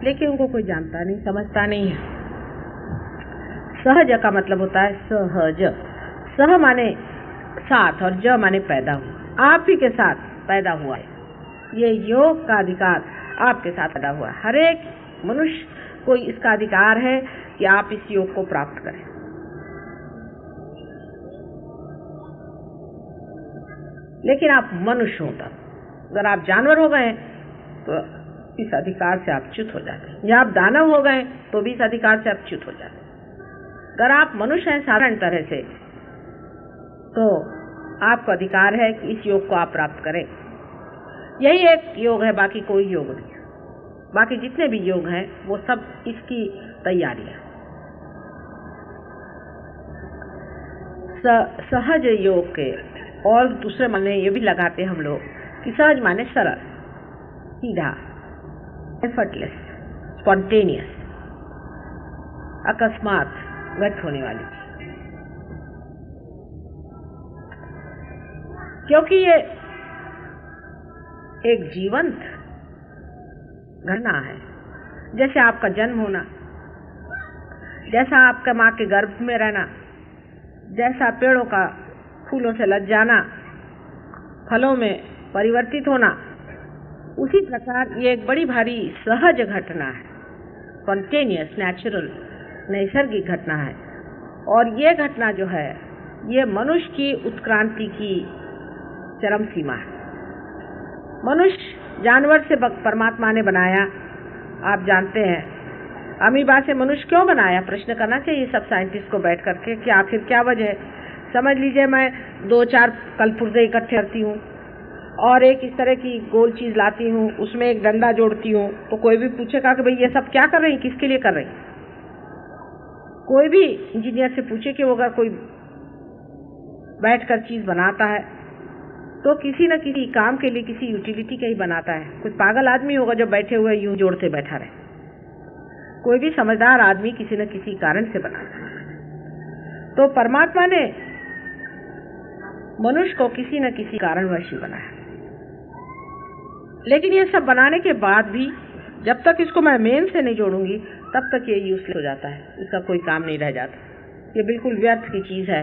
लेकिन उनको कोई जानता नहीं, समझता नहीं है। सहज का मतलब होता है सहज। सह माने साथ और ज माने पैदा हुआ, आप ही के साथ पैदा हुआ है। ये योग का अधिकार आपके साथ पैदा हुआ है। हर एक मनुष्य को इसका अधिकार है कि आप इस योग को प्राप्त करें। लेकिन आप मनुष्य हो तब, अगर आप जानवर हो गए तो इस अधिकार से आप च्युत हो जाते हैं, या आप दानव हो गए तो भी इस अधिकार से आप च्युत हो जाते हैं। अगर आप मनुष्य हैं साधारण तरह से तो आपको अधिकार है कि इस योग को आप प्राप्त करें। यही एक योग है, बाकी कोई योग नहीं है। बाकी जितने भी योग हैं वो सब इसकी तैयारी है। सहज योग के और दूसरे माने ये भी लगाते हैं हम लोग कि सहज माने सरल, सीधा, एफर्टलेस, स्पॉन्टेनियस, अकस्मात व्यक्त होने वाली चीज। क्योंकि ये एक जीवंत घटना है, जैसे आपका जन्म होना, जैसा आपका माँ के गर्भ में रहना, जैसा पेड़ों का फूलों से लद जाना, फलों में परिवर्तित होना, उसी प्रकार ये एक बड़ी भारी सहज घटना है, स्पॉन्टेनियस, नेचुरल, नैसर्गिक घटना है। और ये घटना जो है ये मनुष्य की उत्क्रांति की चरम सीमा है। मनुष्य जानवर से परमात्मा ने बनाया, आप जानते हैं। अमीबा से मनुष्य क्यों बनाया, प्रश्न करना चाहिए सब साइंटिस्ट को बैठ करके कि आखिर क्या वजह है। समझ लीजिए मैं 2-4 कलपुर्जे इकट्ठे करती हूँ और एक इस तरह की गोल चीज लाती हूँ, उसमें एक डंडा जोड़ती हूँ, तो कोई भी पूछेगा कि भाई ये सब क्या कर रही, किसके लिए कर रही। कोई भी इंजीनियर से पूछे कि वो अगर कोई बैठकर चीज बनाता है तो किसी न किसी काम के लिए, किसी यूटिलिटी का ही बनाता है। कोई पागल आदमी होगा जो बैठे हुए यूं जोड़ते बैठा रहे। कोई भी समझदार आदमी किसी न किसी कारण से बनाता है। तो परमात्मा ने मनुष्य को किसी न किसी कारणवश ही बनाया। लेकिन ये सब बनाने के बाद भी जब तक इसको मैं मेन से नहीं जोड़ूंगी तब तक ये यूजलेस हो जाता है, इसका कोई काम नहीं रह जाता। ये बिल्कुल व्यर्थ की चीज है,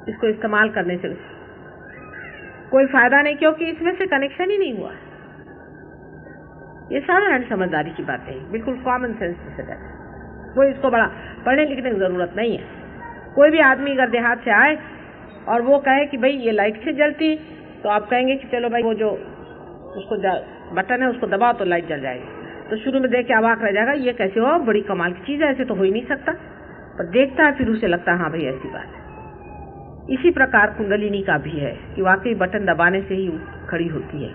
इसको इस्तेमाल करने से कोई फायदा नहीं, क्योंकि इसमें से कनेक्शन ही नहीं हुआ। ये साधारण समझदारी की बात है, बिल्कुल कॉमन सेंस से है। कोई इसको बड़ा पढ़ने लिखने की जरूरत नहीं है। कोई भी आदमी अगर देहात से आए और वो कहे कि भाई ये लाइट से जलती, तो आप कहेंगे कि चलो भाई वो जो उसको बटन है उसको दबाओ तो लाइट जल जाएगी। तो शुरू में देख के अवाक रह जाएगा, ये कैसे हो, बड़ी कमाल की चीज है, ऐसे तो हो ही नहीं सकता। पर देखता है फिर उसे लगता है हाँ भाई ऐसी बात है। इसी प्रकार कुंडलिनी का भी है कि वाकई बटन दबाने से ही खड़ी होती है,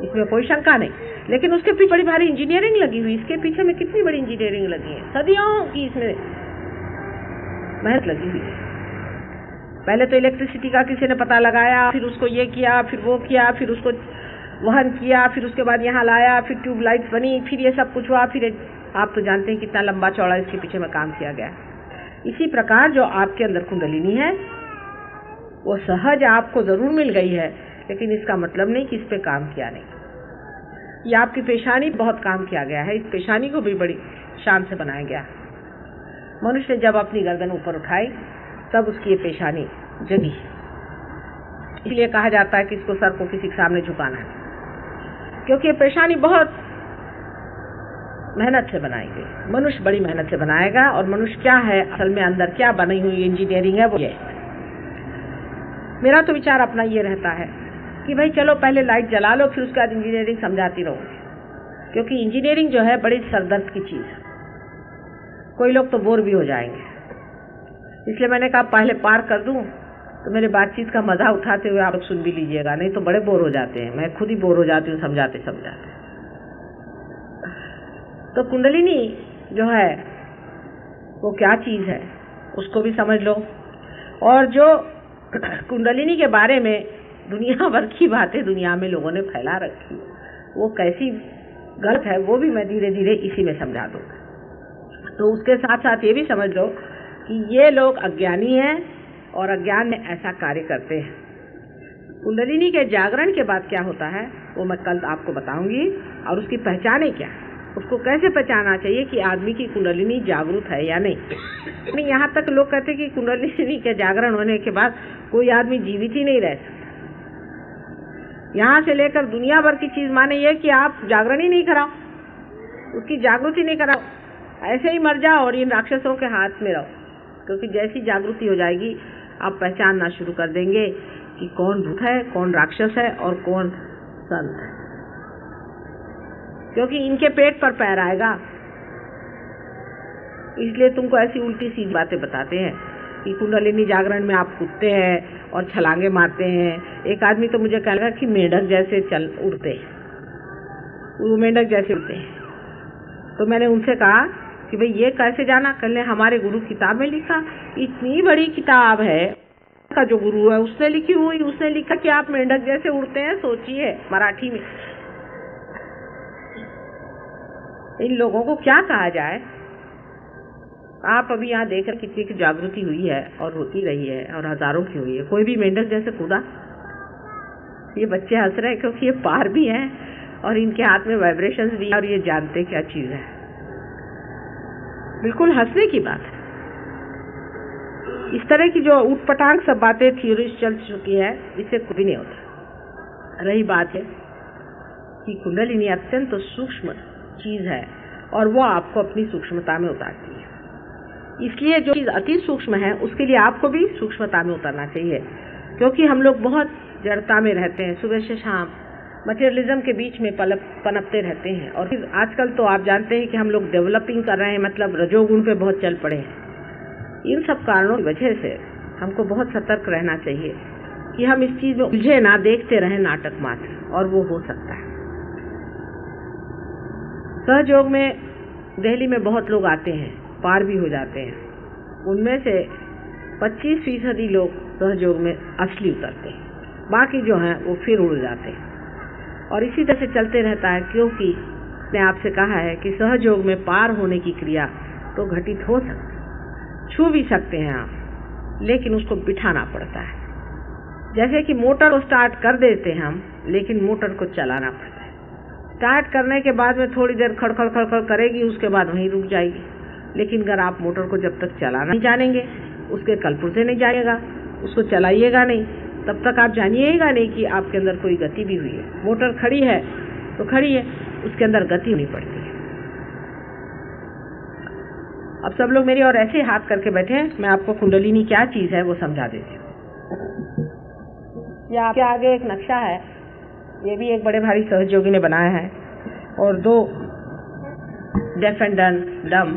इसमें कोई शंका नहीं। लेकिन उसके पीछे बड़ी भारी इंजीनियरिंग लगी हुई, इसके पीछे में कितनी बड़ी इंजीनियरिंग लगी है, सदियों की इसमें मेहनत लगी हुई है। पहले तो इलेक्ट्रिसिटी का किसी ने पता लगाया, फिर उसको ये किया, फिर वो किया, फिर उसको वहन किया, फिर उसके बाद यहाँ लाया, फिर ट्यूबलाइट्स बनी, फिर ये सब कुछ हुआ। फिर आप तो जानते हैं कितना लंबा चौड़ा इसके पीछे में काम किया गया। इसी प्रकार जो आपके अंदर कुंडलिनी है वो सहज आपको जरूर मिल गई है, लेकिन इसका मतलब नहीं कि इस पे काम किया नहीं। ये आपकी पेशानी बहुत काम किया गया है, इस पेशानी को भी बड़ी शान से बनाया गया। मनुष्य ने जब अपनी गर्दन ऊपर उठाई तब उसकी ये पेशानी जगी। इसलिए कहा जाता है कि इसको सर को किसी के सामने झुकाना है, क्योंकि ये पेशानी बहुत मेहनत से बनाई गई। मनुष्य बड़ी मेहनत से बनाएगा, और मनुष्य क्या है असल में, अंदर क्या बनी हुई इंजीनियरिंग है वो ये। मेरा तो विचार अपना ये रहता है कि भाई चलो पहले लाइट जला लो, फिर उसके बाद इंजीनियरिंग समझाती रहो, क्योंकि इंजीनियरिंग जो है बड़ी सरदर्द की चीज है। कोई लोग तो बोर भी हो जाएंगे, इसलिए मैंने कहा पहले पार कर दूं तो मेरे बातचीत का मजा उठाते हुए आप लोग सुन भी लीजिएगा, नहीं तो बड़े बोर हो जाते हैं। मैं खुद ही बोर हो जाती हूँ समझाते समझाते। तो कुंडलिनी जो है वो क्या चीज है उसको भी समझ लो, और जो कुंडलिनी के बारे में दुनिया भर की बातें दुनिया में लोगों ने फैला रखी वो कैसी गलत है वो भी मैं धीरे धीरे इसी में समझा दूंगा। तो उसके साथ साथ ये भी समझ लो कि ये लोग अज्ञानी हैं और अज्ञान में ऐसा कार्य करते हैं। कुंडलिनी के जागरण के बाद क्या होता है वो मैं कल आपको बताऊंगी, और उसकी पहचाने क्या। उसको कैसे पहचानना चाहिए कि आदमी की कुंडलिनी जागृत है या नहीं। यहाँ तक लोग कहते हैं कि कुंडलिनी के जागरण होने के बाद कोई आदमी जीवित ही नहीं रह सकता। यहाँ से लेकर दुनिया भर की चीज माने ये कि आप जागरण ही नहीं कराओ, उसकी जागृति नहीं कराओ, ऐसे ही मर जाओ और इन राक्षसों के हाथ में रहो। क्योंकि जैसी जागृति हो जाएगी आप पहचानना शुरू कर देंगे कि कौन भूत है, कौन राक्षस है और कौन संत है, क्योंकि इनके पेट पर पैर आएगा। इसलिए तुमको ऐसी उल्टी सीधी बातें बताते हैं कि कुंडलिनी जागरण में आप कूदते हैं और छलांगे मारते हैं। एक आदमी तो मुझे कह लगा कि मेंढक जैसे चल उड़ते हैं, वो मेंढक जैसे उड़ते हैं। तो मैंने उनसे कहा कि भाई ये कैसे जाना? कल हमारे गुरु किताब में लिखा, इतनी बड़ी किताब है का जो गुरु है उसने लिखी हुई, उसने लिखा कि आप मेंढक जैसे उड़ते हैं। सोचिए मराठी में इन लोगों को क्या कहा जाए। आप अभी यहाँ देख रहे कितनी की जागृति हुई है और होती रही है और हजारों की हुई है। कोई भी मेंढक जैसे कूदा? ये बच्चे हंस रहे हैं क्योंकि ये पार भी हैं और इनके हाथ में वाइब्रेशंस भी है और ये जानते क्या चीज है। बिल्कुल हंसने की बात है। इस तरह की जो उटपटांग सब बातें थ्योरीज चल चुकी है, इससे कुछ भी नहीं होता। रही बात है कि कुंडलिनी अत्यंत सूक्ष्म चीज है और वो आपको अपनी सूक्ष्मता में उतारती है। इसलिए जो चीज अति सूक्ष्म है उसके लिए आपको भी सूक्ष्मता में उतरना चाहिए, क्योंकि हम लोग बहुत जड़ता में रहते हैं, सुबह से शाम मटेरियलिज्म के बीच में पनपते रहते हैं। और फिर आजकल तो आप जानते हैं कि हम लोग डेवलपिंग कर रहे हैं, मतलब रजोगुण पे बहुत चल पड़े हैं। इन सब कारणों की वजह से हमको बहुत सतर्क रहना चाहिए कि हम इस चीज में उलझे ना, देखते रहे नाटक मात्र, और वो हो सकता है। सहयोग में दिल्ली में बहुत लोग आते हैं, पार भी हो जाते हैं। उनमें से 25% लोग सहयोग में असली उतरते हैं, बाकी जो हैं वो फिर उड़ जाते हैं। और इसी तरह से चलते रहता है, क्योंकि मैंने आपसे कहा है कि सहयोग में पार होने की क्रिया तो घटित हो सकती है, छू भी सकते हैं आप, लेकिन उसको बिठाना पड़ता है। जैसे कि मोटर को स्टार्ट कर देते हैं हम, लेकिन मोटर को चलाना पड़ता है। स्टार्ट करने के बाद में थोड़ी देर खड़खड़ खड़खड़ करेगी, उसके बाद वहीं रुक जाएगी। लेकिन अगर आप मोटर को जब तक चलाना नहीं जानेंगे, उसके कलपुर्जे नहीं जाएगा, उसको चलाइएगा नहीं, तब तक आप जानिएगा नहीं कि आपके अंदर कोई गति भी हुई है। मोटर खड़ी है तो खड़ी है, उसके अंदर गति होनी पड़ती है। अब सब लोग मेरी और ऐसे हाथ करके बैठे हैं, मैं आपको कुंडलिनी क्या चीज है वो समझा देती हूँ। ये आपके आगे एक नक्शा है, ये भी एक बड़े भारी सहयोगी ने बनाया है, और 2 डेफ एंड डम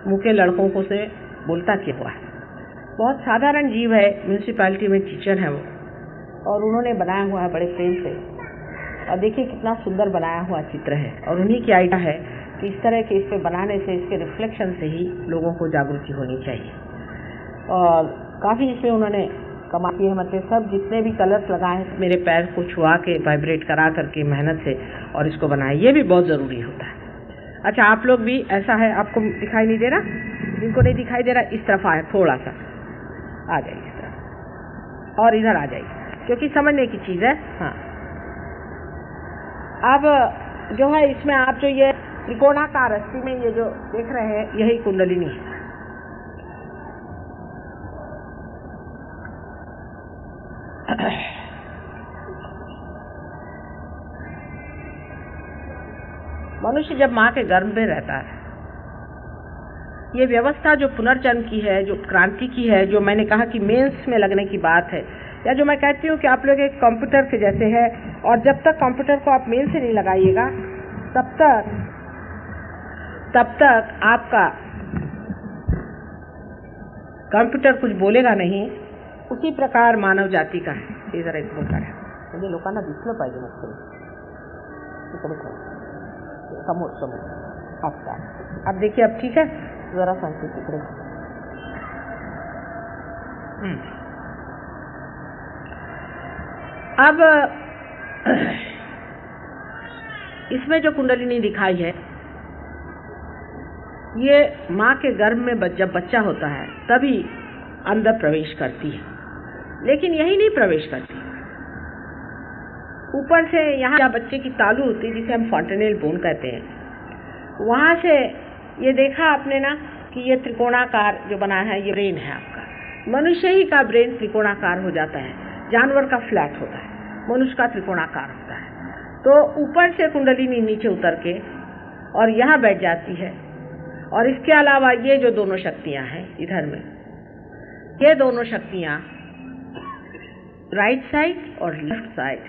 मुके लड़कों को से बोलता किया हुआ है। बहुत साधारण जीव है, म्यूनिसिपैलिटी में टीचर है वो, और उन्होंने बनाया हुआ है बड़े प्रेम से। और देखिए कितना सुंदर बनाया हुआ चित्र है, और उन्हीं की आइडिया है कि इस तरह के इस पे बनाने से, इसके रिफ्लेक्शन से ही लोगों को जागृति होनी चाहिए। और काफ़ी इसमें उन्होंने कमाल की है, मतलब सब जितने भी कलर्स लगाए हैं मेरे पैर को छुआ के, वाइब्रेट करा करके मेहनत से, और इसको बनाया। ये भी बहुत ज़रूरी होता है। अच्छा, आप लोग भी ऐसा है, आपको दिखाई नहीं दे रहा? जिनको नहीं दिखाई दे रहा इस तरफ आए, थोड़ा सा आ जाइए इस तरफ, और इधर आ जाइए, क्योंकि समझने की चीज़ है। हाँ, अब जो है इसमें आप जो ये त्रिकोणाकार रस्सी में ये जो देख रहे हैं, यही कुंडलिनी है। मनुष्य जब माँ के गर्भ में रहता है, ये व्यवस्था जो पुनर्जन्म की है, जो क्रांति की है, जो मैंने कहा कि मेंस में लगने की बात है, या जो मैं कहती हूँ कि आप लोग एक कंप्यूटर के जैसे है, और जब तक कंप्यूटर को आप मेन से नहीं लगाइएगा तब तक आपका कंप्यूटर कुछ बोलेगा नहीं। उसी प्रकार मानव जाति का है। हे जरा इथं करा, म्हणजे लोकांना दिसलं पाहिजे मस्त समोर समोर। अच्छा, अब देखिए, अब ठीक है, जरा सांगते तिकडे। अब इसमें जो कुंडलिनी दिखाई है, ये माँ के गर्भ में जब बच्चा होता है तभी अंदर प्रवेश करती है, लेकिन यही नहीं प्रवेश करती, ऊपर से यहाँ बच्चे की तालू होती है, जिसे हम फॉन्टेनेल बोन कहते हैं, वहाँ से ये देखा आपने ना कि ये त्रिकोणाकार जो बना है ये ब्रेन है आपका। मनुष्य ही का ब्रेन त्रिकोणाकार हो जाता है, जानवर का फ्लैट होता है, मनुष्य का त्रिकोणाकार होता है। तो ऊपर से कुंडलिनी नीचे उतर के और यहाँ बैठ जाती है। और इसके अलावा ये जो दोनों शक्तियाँ हैं इधर में, ये दोनों शक्तियाँ राइट साइड और लेफ्ट साइड,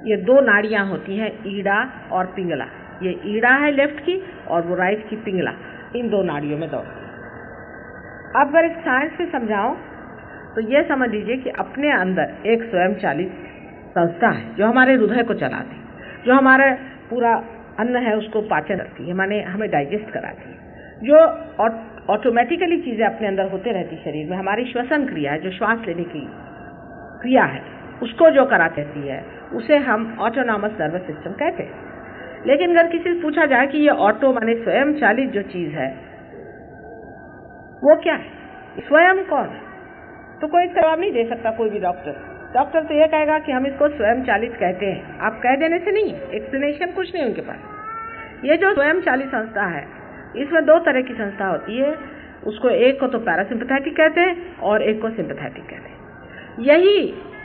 ये दो नाड़ियाँ होती हैं, ईड़ा और पिंगला। ये ईड़ा है लेफ्ट की और वो राइट की पिंगला, इन दो नाड़ियों में दौड़ती है। अब अगर इस साइंस से समझाऊं तो ये समझ लीजिए कि अपने अंदर एक स्वयं चालित संस्था है जो हमारे हृदय को चलाती है, जो हमारा पूरा अन्न है उसको पाचन करती है, माने हमें डाइजेस्ट कराती है, जो ऑटोमेटिकली चीज़ें अपने अंदर होते रहती शरीर में। हमारी श्वसन क्रिया है, जो श्वास लेने की क्रिया है, उसको जो कराती रहती है उसे हम ऑटोनॉमस नर्वस सिस्टम कहते हैं। लेकिन अगर किसी से पूछा जाए कि ये ऑटो माने स्वयं चालित जो चीज़ है वो क्या है, स्वयं कौन है, तो कोई जवाब नहीं दे सकता कोई भी डॉक्टर। डॉक्टर तो ये कहेगा कि हम इसको स्वयं चालित कहते हैं। आप कह देने से नहीं, एक्सप्लेनेशन कुछ नहीं उनके पास। ये जो स्वयं चालित संस्था है इसमें दो तरह की संस्था होती है, उसको एक को तो पैरासिम्पैथेटिक कहते हैं और एक को सिंपैथेटिक कहते हैं। यही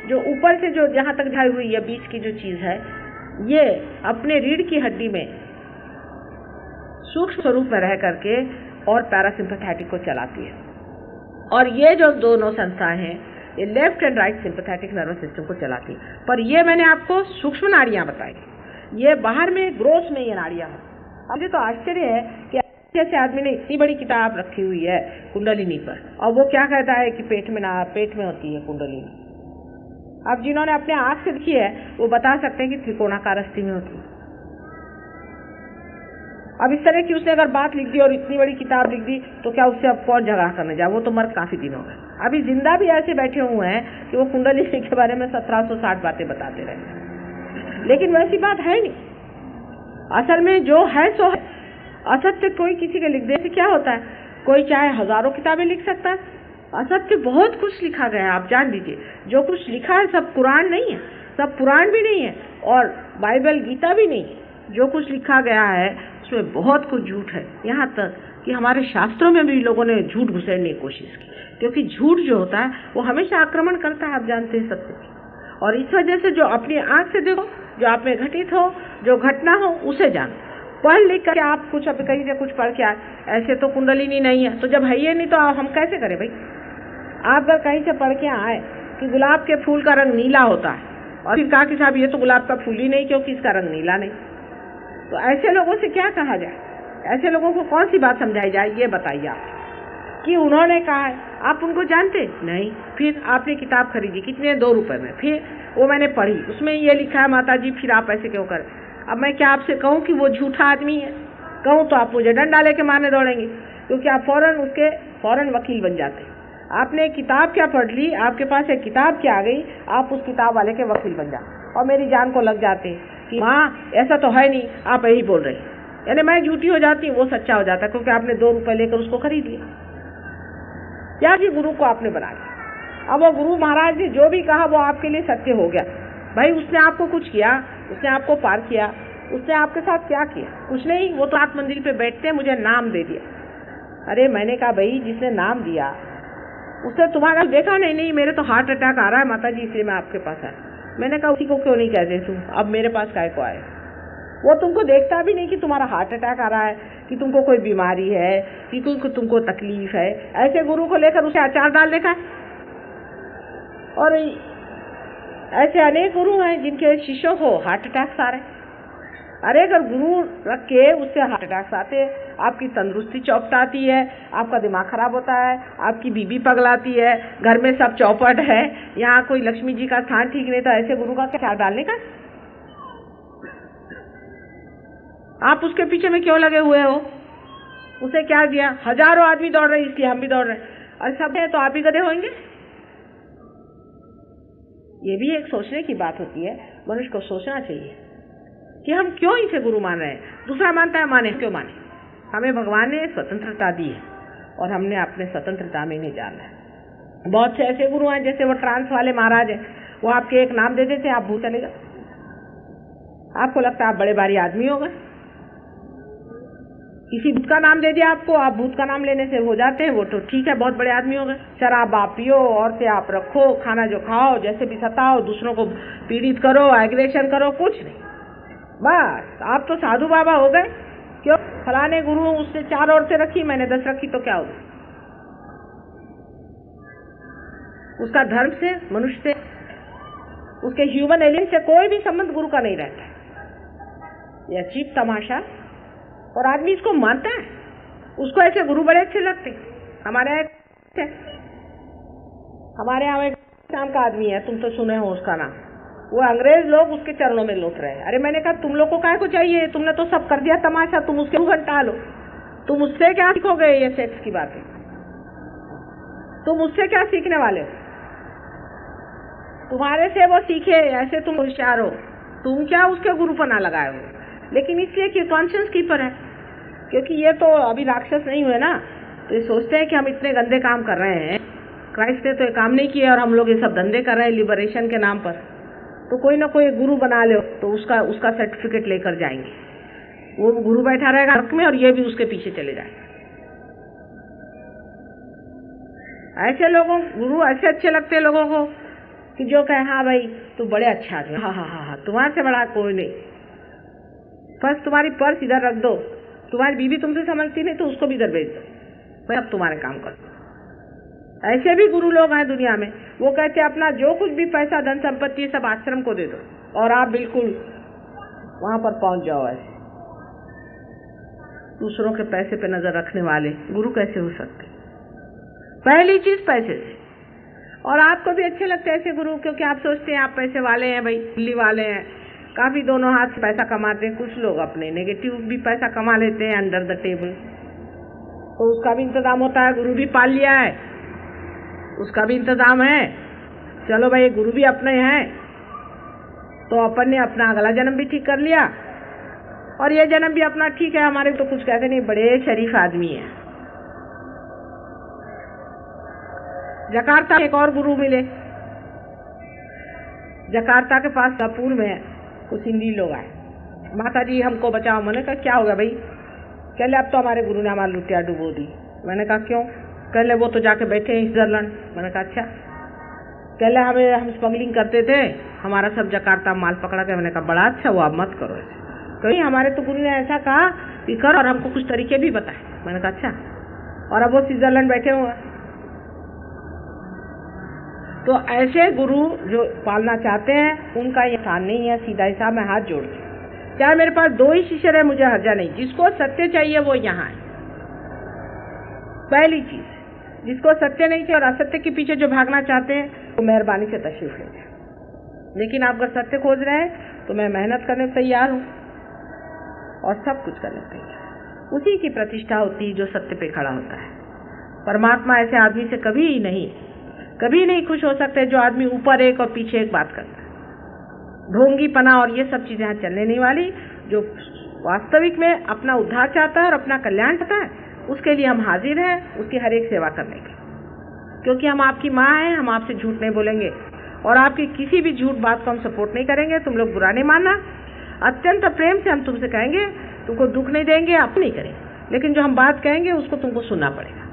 जो ऊपर से जो जहाँ तक ढाई हुई है बीच की जो चीज़ है, ये अपने रीढ़ की हड्डी में सूक्ष्म स्वरूप में रह करके और पैरासिम्पैथेटिक को चलाती है। और ये जो दोनों संस्थाएं हैं ये left and right sympathetic nervous system को चलाती है। पर ये मैंने आपको सूक्ष्म नाड़ियाँ बताई, ये बाहर में ग्रोथ में ये नाड़ियाँ हैं। मुझे तो आश्चर्य है कि जैसे आदमी ने इतनी बड़ी किताब रखी हुई है कुंडलिनी पर, और वो क्या कहता है कि पेट में होती है कुंडलिनी। अब जिन्होंने अपने आँख से देखी है वो बता सकते हैं कि त्रिकोणाकार अस्थि में होती है। अब इस तरह की उसने अगर बात लिख दी और इतनी बड़ी किताब लिख दी तो क्या उससे अब कौन झगड़ा करने जाए, वो तो मर काफी दिन हो गए। अभी जिंदा भी ऐसे बैठे हुए हैं कि वो कुंडलिनी के बारे में 1760 बातें बताते रहे, लेकिन वैसी बात है नहीं। असल में जो है सो है, असत्य कोई किसी के लिख दे से क्या होता है, कोई चाहे हजारों किताबें लिख सकता है, असत्य बहुत कुछ लिखा गया है। आप जान लीजिए जो कुछ लिखा है सब कुरान नहीं है, सब पुराण भी नहीं है और बाइबल गीता भी नहीं है। जो कुछ लिखा गया है उसमें बहुत कुछ झूठ है, यहाँ तक कि हमारे शास्त्रों में भी लोगों ने झूठ घुसेड़ने की कोशिश की, क्योंकि झूठ जो होता है वो हमेशा आक्रमण करता है, आप जानते हैं सत्य की। और इस वजह से जो अपनी आंख से देखो, जो आप में घटित हो, जो घटना हो उसे जानो। पढ़ लिख कर आप कुछ अब कहीं से कुछ पढ़ के आए, ऐसे तो कुंडलिनी नहीं है, तो जब है ये नहीं तो हम कैसे करें भाई। आप अगर कहीं से पढ़ के आए कि गुलाब के फूल का रंग नीला होता है और फिर कहा कि साहब ये तो गुलाब का फूल ही नहीं क्योंकि इसका रंग नीला नहीं, तो ऐसे लोगों से क्या कहा जाए, ऐसे लोगों को कौन सी बात समझाई जाए, ये बताइए आप। कि उन्होंने कहा है, आप उनको जानते नहीं, फिर आपने किताब खरीदी कितने, 2 रुपए में, फिर वो मैंने पढ़ी, उसमें ये लिखा है माता जी, फिर आप ऐसे क्यों करें। अब मैं क्या आपसे कहूँ कि वो झूठा आदमी है, कहूँ तो आप मुझे डंडा लेके मारने दौड़ेंगे, क्योंकि आप फौरन वकील बन जाते हैं। आपने किताब क्या पढ़ ली, आपके पास एक किताब क्या आ गई, आप उस किताब वाले के वकील बन जाते और मेरी जान को लग जाते कि माँ ऐसा तो है नहीं, आप यही बोल रही, यानी मैं झूठी हो जाती, वो सच्चा हो जाता, क्योंकि आपने 2 रुपए लेकर उसको खरीद लिया। क्या जी गुरु को आपने बना लिया। अब वो गुरु महाराज ने जो भी कहा वो आपके लिए सत्य हो गया। भाई उसने आपको कुछ किया, उसने आपको पार किया, उसने आपके साथ क्या किया, कुछ नहीं। वो तो आप मंदिर पे बैठते हैं, मुझे नाम दे दिया। अरे मैंने कहा भाई जिसने नाम दिया उसने तुम्हारा देखा नहीं, मेरे तो हार्ट अटैक आ रहा है माता जी, इसलिए मैं आपके पास आया। मैंने कहा उसी को क्यों नहीं कहते तुम, अब मेरे पास काय को आए। वो तुमको देखता भी नहीं कि तुम्हारा हार्ट अटैक आ रहा है, कि तुमको कोई बीमारी है, कि तुमको तकलीफ है। ऐसे गुरु को लेकर उसे अचार डाल देखा है। और ऐसे अनेक गुरु हैं जिनके शिष्यों को हार्ट अटैक्स आ रहे। अरे अगर गुरु रख के उससे हार्ट अटैक्स आते, आपकी तंदुरुस्ती चौपटाती है, आपका दिमाग खराब होता है, आपकी बीबी पगलाती है, घर में सब चौपट है, यहाँ कोई लक्ष्मी जी का स्थान ठीक नहीं, तो ऐसे गुरु का क्या डालने का। आप उसके पीछे में क्यों लगे हुए हो, उसे क्या दिया। हजारों आदमी दौड़ रहे इसलिए हम भी दौड़ रहे, और सब है तो आप ही गधे होंगे। ये भी एक सोचने की बात होती है, मनुष्य को सोचना चाहिए कि हम क्यों इसे गुरु मान रहे हैं। दूसरा मानता है माने, क्यों माने। हमें भगवान ने स्वतंत्रता दी है और हमने अपने स्वतंत्रता में नहीं जाना है। बहुत से ऐसे गुरु हैं, जैसे वो ट्रांस वाले महाराज हैं, वो आपके एक नाम दे देते हैं, आप भूल चले गए, आपको लगता है आप बड़े भारी आदमी हो गए। किसी भूत का नाम दे दिया आपको, आप भूत का नाम लेने से हो जाते हैं, वो तो ठीक है, बहुत बड़े आदमी हो गए। शराब आप पियो, औरतें आप रखो, खाना जो खाओ, जैसे भी सताओ, दूसरों को पीड़ित करो, एग्रेशन करो, कुछ नहीं, बस आप तो साधु बाबा हो गए। क्यों? फलाने गुरु उसने 4 औरतें रखी, मैंने 10 रखी, तो क्या होगा? उसका धर्म से, मनुष्य से, उसके ह्यूमन एलिमेंट से कोई भी संबंध गुरु का नहीं रहता। यह अजीब तमाशा, और आदमी इसको मानता है। उसको ऐसे गुरु बड़े अच्छे लगते। हमारे यहाँ एक नाम का आदमी है, तुम तो सुने हो उसका नाम, वो अंग्रेज लोग उसके चरणों में लौट रहे हैं। अरे मैंने कहा तुम लोग को काहे को चाहिए, तुमने तो सब कर दिया तमाशा, तुम उसके मुंह घंटा लो, तुम उससे क्या सीखोगे? ये सेक्स की बातें तुम उससे क्या सीखने वाले हो? तुम्हारे से वो सीखे, ऐसे तुम होशियार हो, तुम क्या उसके गुरुपना लगाए हो? लेकिन इसलिए कि कॉन्शियस कीपर है, क्योंकि ये तो अभी राक्षस नहीं हुए ना, तो ये सोचते हैं कि हम इतने गंदे काम कर रहे हैं, क्राइस्ट ने तो ये काम नहीं किया और हम लोग ये सब धंधे कर रहे हैं लिबरेशन के नाम पर, तो कोई ना कोई गुरु बना लो, तो उसका सर्टिफिकेट लेकर जाएंगे। वो गुरु बैठा रहेगा हक में और ये भी उसके पीछे चले जाएंगे। ऐसे लोगों गुरु ऐसे अच्छे लगते हैं लोगों को कि जो कहे हाँ भाई तू बड़े अच्छा आदमी, हाँ हाँ हाँ हाँ, तुम्हारे से बड़ा कोई नहीं, बस तुम्हारी पर्स इधर रख दो, तुम्हारी बीवी तुमसे समझती नहीं तो उसको भी इधर भेज दो, भाई अब तुम्हारे काम कर दो। ऐसे भी गुरु लोग हैं दुनिया में, वो कहते हैं अपना जो कुछ भी पैसा धन संपत्ति सब आश्रम को दे दो और आप बिल्कुल वहां पर पहुंच जाओ। ऐसे दूसरों के पैसे पे नजर रखने वाले गुरु कैसे हो सकते? पहली चीज पैसे से। और आपको भी अच्छे लगते हैं ऐसे गुरु, क्योंकि आप सोचते हैं आप पैसे वाले हैं, भाई दिल्ली वाले हैं, काफी दोनों हाथ से पैसा कमाते हैं। कुछ लोग अपने नेगेटिव भी पैसा कमा लेते हैं अंडर द टेबल, तो उसका भी इंतजाम होता है। गुरु भी पाल लिया है, उसका भी इंतजाम है। चलो भाई गुरु भी अपने हैं, तो अपन ने अपना अगला जन्म भी ठीक कर लिया और ये जन्म भी अपना ठीक है। हमारे तो कुछ कहते नहीं, बड़े शरीफ आदमी है। जकार्ता एक और गुरु मिले, जकार्ता के पास सपूर में कुछ हिंदी लोग आए, माता जी हमको बचाओ। मैंने कहा क्या हो गया भाई? कह ले अब तो हमारे गुरु ने हमारी लुटिया डुबो दी। मैंने कहा क्यों? कह ले वो तो जाके बैठे हैं स्विट्जरलैंड। मैंने कहा अच्छा। कह ले हम स्मगलिंग करते थे, हमारा सब जकार्ता माल पकड़ा गया। मैंने कहा बड़ा अच्छा, वो आप मत करो ऐसे। कहीं हमारे तो गुरु ने ऐसा कहा कि कर, और हमको कुछ तरीके भी बताए। मैंने कहा अच्छा, और अब वो स्विट्जरलैंड बैठे हुए। तो ऐसे गुरु जो पालना चाहते हैं उनका ये स्थान नहीं है। सीधा हिसाब में हाथ जोड़ती, चाहे मेरे पास 2 ही शिष्य है, मुझे हर्जा नहीं। जिसको सत्य चाहिए वो यहाँ है। पहली चीज, जिसको सत्य नहीं चाहिए और असत्य के पीछे जो भागना चाहते हैं तो मेहरबानी से तशरीफ ले जाए। लेकिन आप अगर सत्य खोज रहे हैं तो मैं मेहनत करने तैयार हूँ और सब कुछ करने तैयार। उसी की प्रतिष्ठा होती है जो सत्य पे खड़ा होता है। परमात्मा ऐसे आदमी से कभी नहीं खुश हो सकते जो आदमी ऊपर एक और पीछे एक बात करता है। ढोंगी पना और ये सब चीजें यहाँ चलने नहीं वाली। जो वास्तविक में अपना उद्धार चाहता है और अपना कल्याण चाहता है, उसके लिए हम हाजिर हैं, उसकी हर एक सेवा करने की। क्योंकि हम आपकी माँ हैं, हम आपसे झूठ नहीं बोलेंगे और आपकी किसी भी झूठ बात को हम सपोर्ट नहीं करेंगे। तुम लोग बुरा नहीं मानना, अत्यंत प्रेम से हम तुमसे कहेंगे, तुमको दुख नहीं देंगे, आप नहीं करेंगे, लेकिन जो हम बात कहेंगे उसको तुमको सुनना पड़ेगा।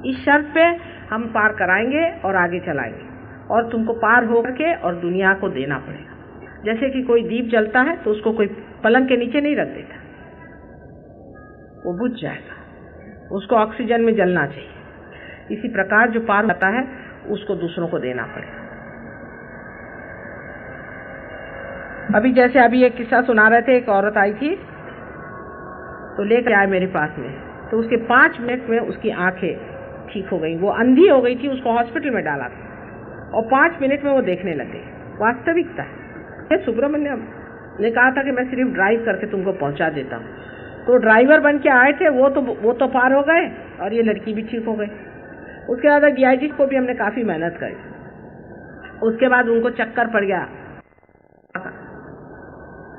इस शर्त पे हम पार कराएंगे और आगे चलाएंगे, और तुमको पार होकर के और दुनिया को देना पड़ेगा। जैसे कि कोई दीप जलता है तो उसको कोई पलंग के नीचे नहीं रख देता, वो बुझ जाएगा, उसको ऑक्सीजन में जलना चाहिए। इसी प्रकार जो पार होता है उसको दूसरों को देना पड़ेगा। अभी एक किस्सा सुना रहे थे। एक औरत आई थी तो लेकर आए मेरे पास में, तो उसके 5 मिनट में उसकी आंखें ठीक हो गई। वो अंधी हो गई थी, उसको हॉस्पिटल में डाला था और 5 मिनट में वो देखने लगे। वास्तविकता है। सुब्रमण्यम ने कहा था कि मैं सिर्फ ड्राइव करके तुमको पहुंचा देता हूँ, तो ड्राइवर बन के आए थे, वो तो पार हो गए और ये लड़की भी ठीक हो गई। उसके बाद डीआईजी को भी हमने काफी मेहनत करी। उसके बाद उनको चक्कर पड़ गया।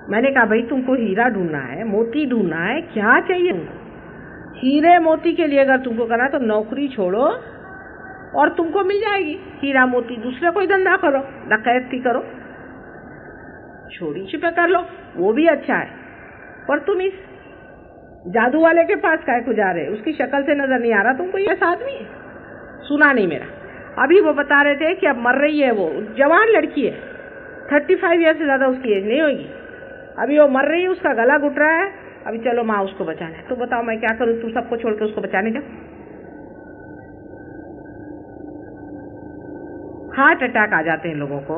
मैंने कहा भाई तुमको हीरा ढूंढना है, मोती ढूंढना है, क्या चाहिए तुमको? हीरे मोती के लिए अगर तुमको करना है तो नौकरी छोड़ो और तुमको मिल जाएगी हीरा मोती। दूसरा कोई धंधा करो, डकैती करो, चोरी छिपे कर लो, वो भी अच्छा है। पर तुम इस जादू वाले के पास काहे को जा रहे? उसकी शक्ल से नजर नहीं आ रहा तुमको ये ऐसा आदमी है? सुना नहीं मेरा। अभी वो बता रहे थे कि अब मर रही है, वो जवान लड़की है, 35 ईयर से ज्यादा उसकी एज नहीं होगी, अभी वो मर रही है, उसका गला घुट रहा है, अभी चलो माँ उसको बचाने। तो बताओ मैं क्या करूँ? तू सबको छोड़ के उसको बचाने जा। हार्ट अटैक आ जाते हैं लोगों को।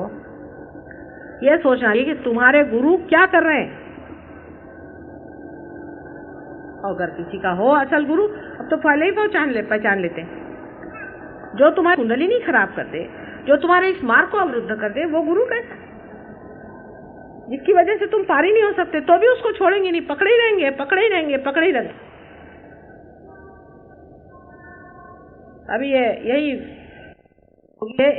ये सोचना चाहिए कि तुम्हारे गुरु क्या कर रहे हैं। अगर किसी का हो असल गुरु, अब तो पहले ही पहचान लेते हैं। जो तुम्हारी कुंडली नहीं खराब कर दे, जो तुम्हारे इस मार्ग को अवरुद्ध कर दे, वो गुरु कैसा? जिसकी वजह से तुम पार ही नहीं हो सकते, तो भी उसको छोड़ेंगे नहीं, पकड़े ही रहेंगे, पकड़े ही रहेंगे, पकड़े ही रहेंगे। अभी यही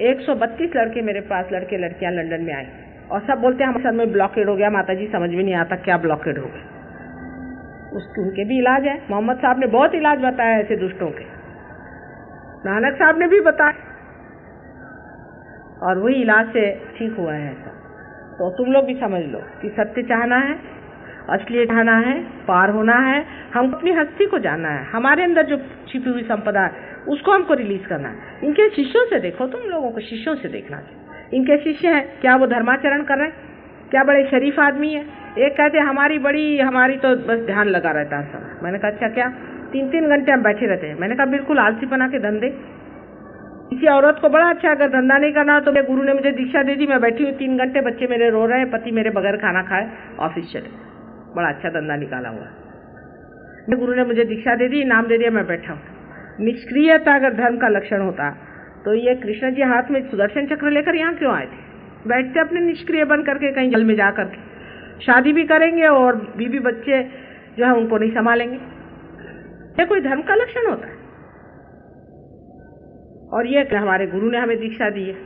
132 लड़के मेरे पास, लड़के लड़कियां लंदन में आए और सब बोलते हैं हमारे सर में ब्लॉकेड हो गया माता जी, समझ में नहीं आता क्या ब्लॉकेड हो गया। उनके भी इलाज है। मोहम्मद साहब ने बहुत इलाज बताया ऐसे दुष्टों के, नानक साहब ने भी बताया, और वही इलाज से ठीक हुआ है ऐसा। तो तुम लोग भी समझ लो कि सत्य चाहना है, असली चाहना है, पार होना है, हमको अपनी हस्ती को जानना है, हमारे अंदर जो छिपी हुई संपदा है उसको हमको रिलीज करना है। इनके शिष्यों से देखो, तुम लोगों को शिष्यों से देखना चाहिए। इनके शिष्य हैं, क्या वो धर्माचरण कर रहे हैं? क्या बड़े शरीफ आदमी है? एक कहते हमारी तो बस ध्यान लगा रहता है समय। मैंने कहा अच्छा क्या? 3-3 घंटे हम बैठे रहते हैं। मैंने कहा बिल्कुल आलसी बना के धंधे। किसी औरत को बड़ा अच्छा अगर धंधा नहीं करना तो मेरे गुरु ने मुझे दीक्षा दे दी, मैं बैठी हुई 3 घंटे, बच्चे मेरे रो रहे हैं, पति मेरे बगैर खाना खाए ऑफिस चले, बड़ा अच्छा धंधा निकाला हुआ। मेरे गुरु ने मुझे दीक्षा दे दी, नाम दे दिया, मैं बैठा हूँ। निष्क्रियता अगर धर्म का लक्षण होता तो ये कृष्ण जी हाथ में सुदर्शन चक्र लेकर यहाँ क्यों आए थे? बैठते अपने निष्क्रिय बन करके कहीं जल में जा करके, शादी भी करेंगे और बीवी बच्चे जो है उनको नहीं संभालेंगे। ये कोई धर्म का लक्षण होता है? और ये हमारे गुरु ने हमें दीक्षा दी है,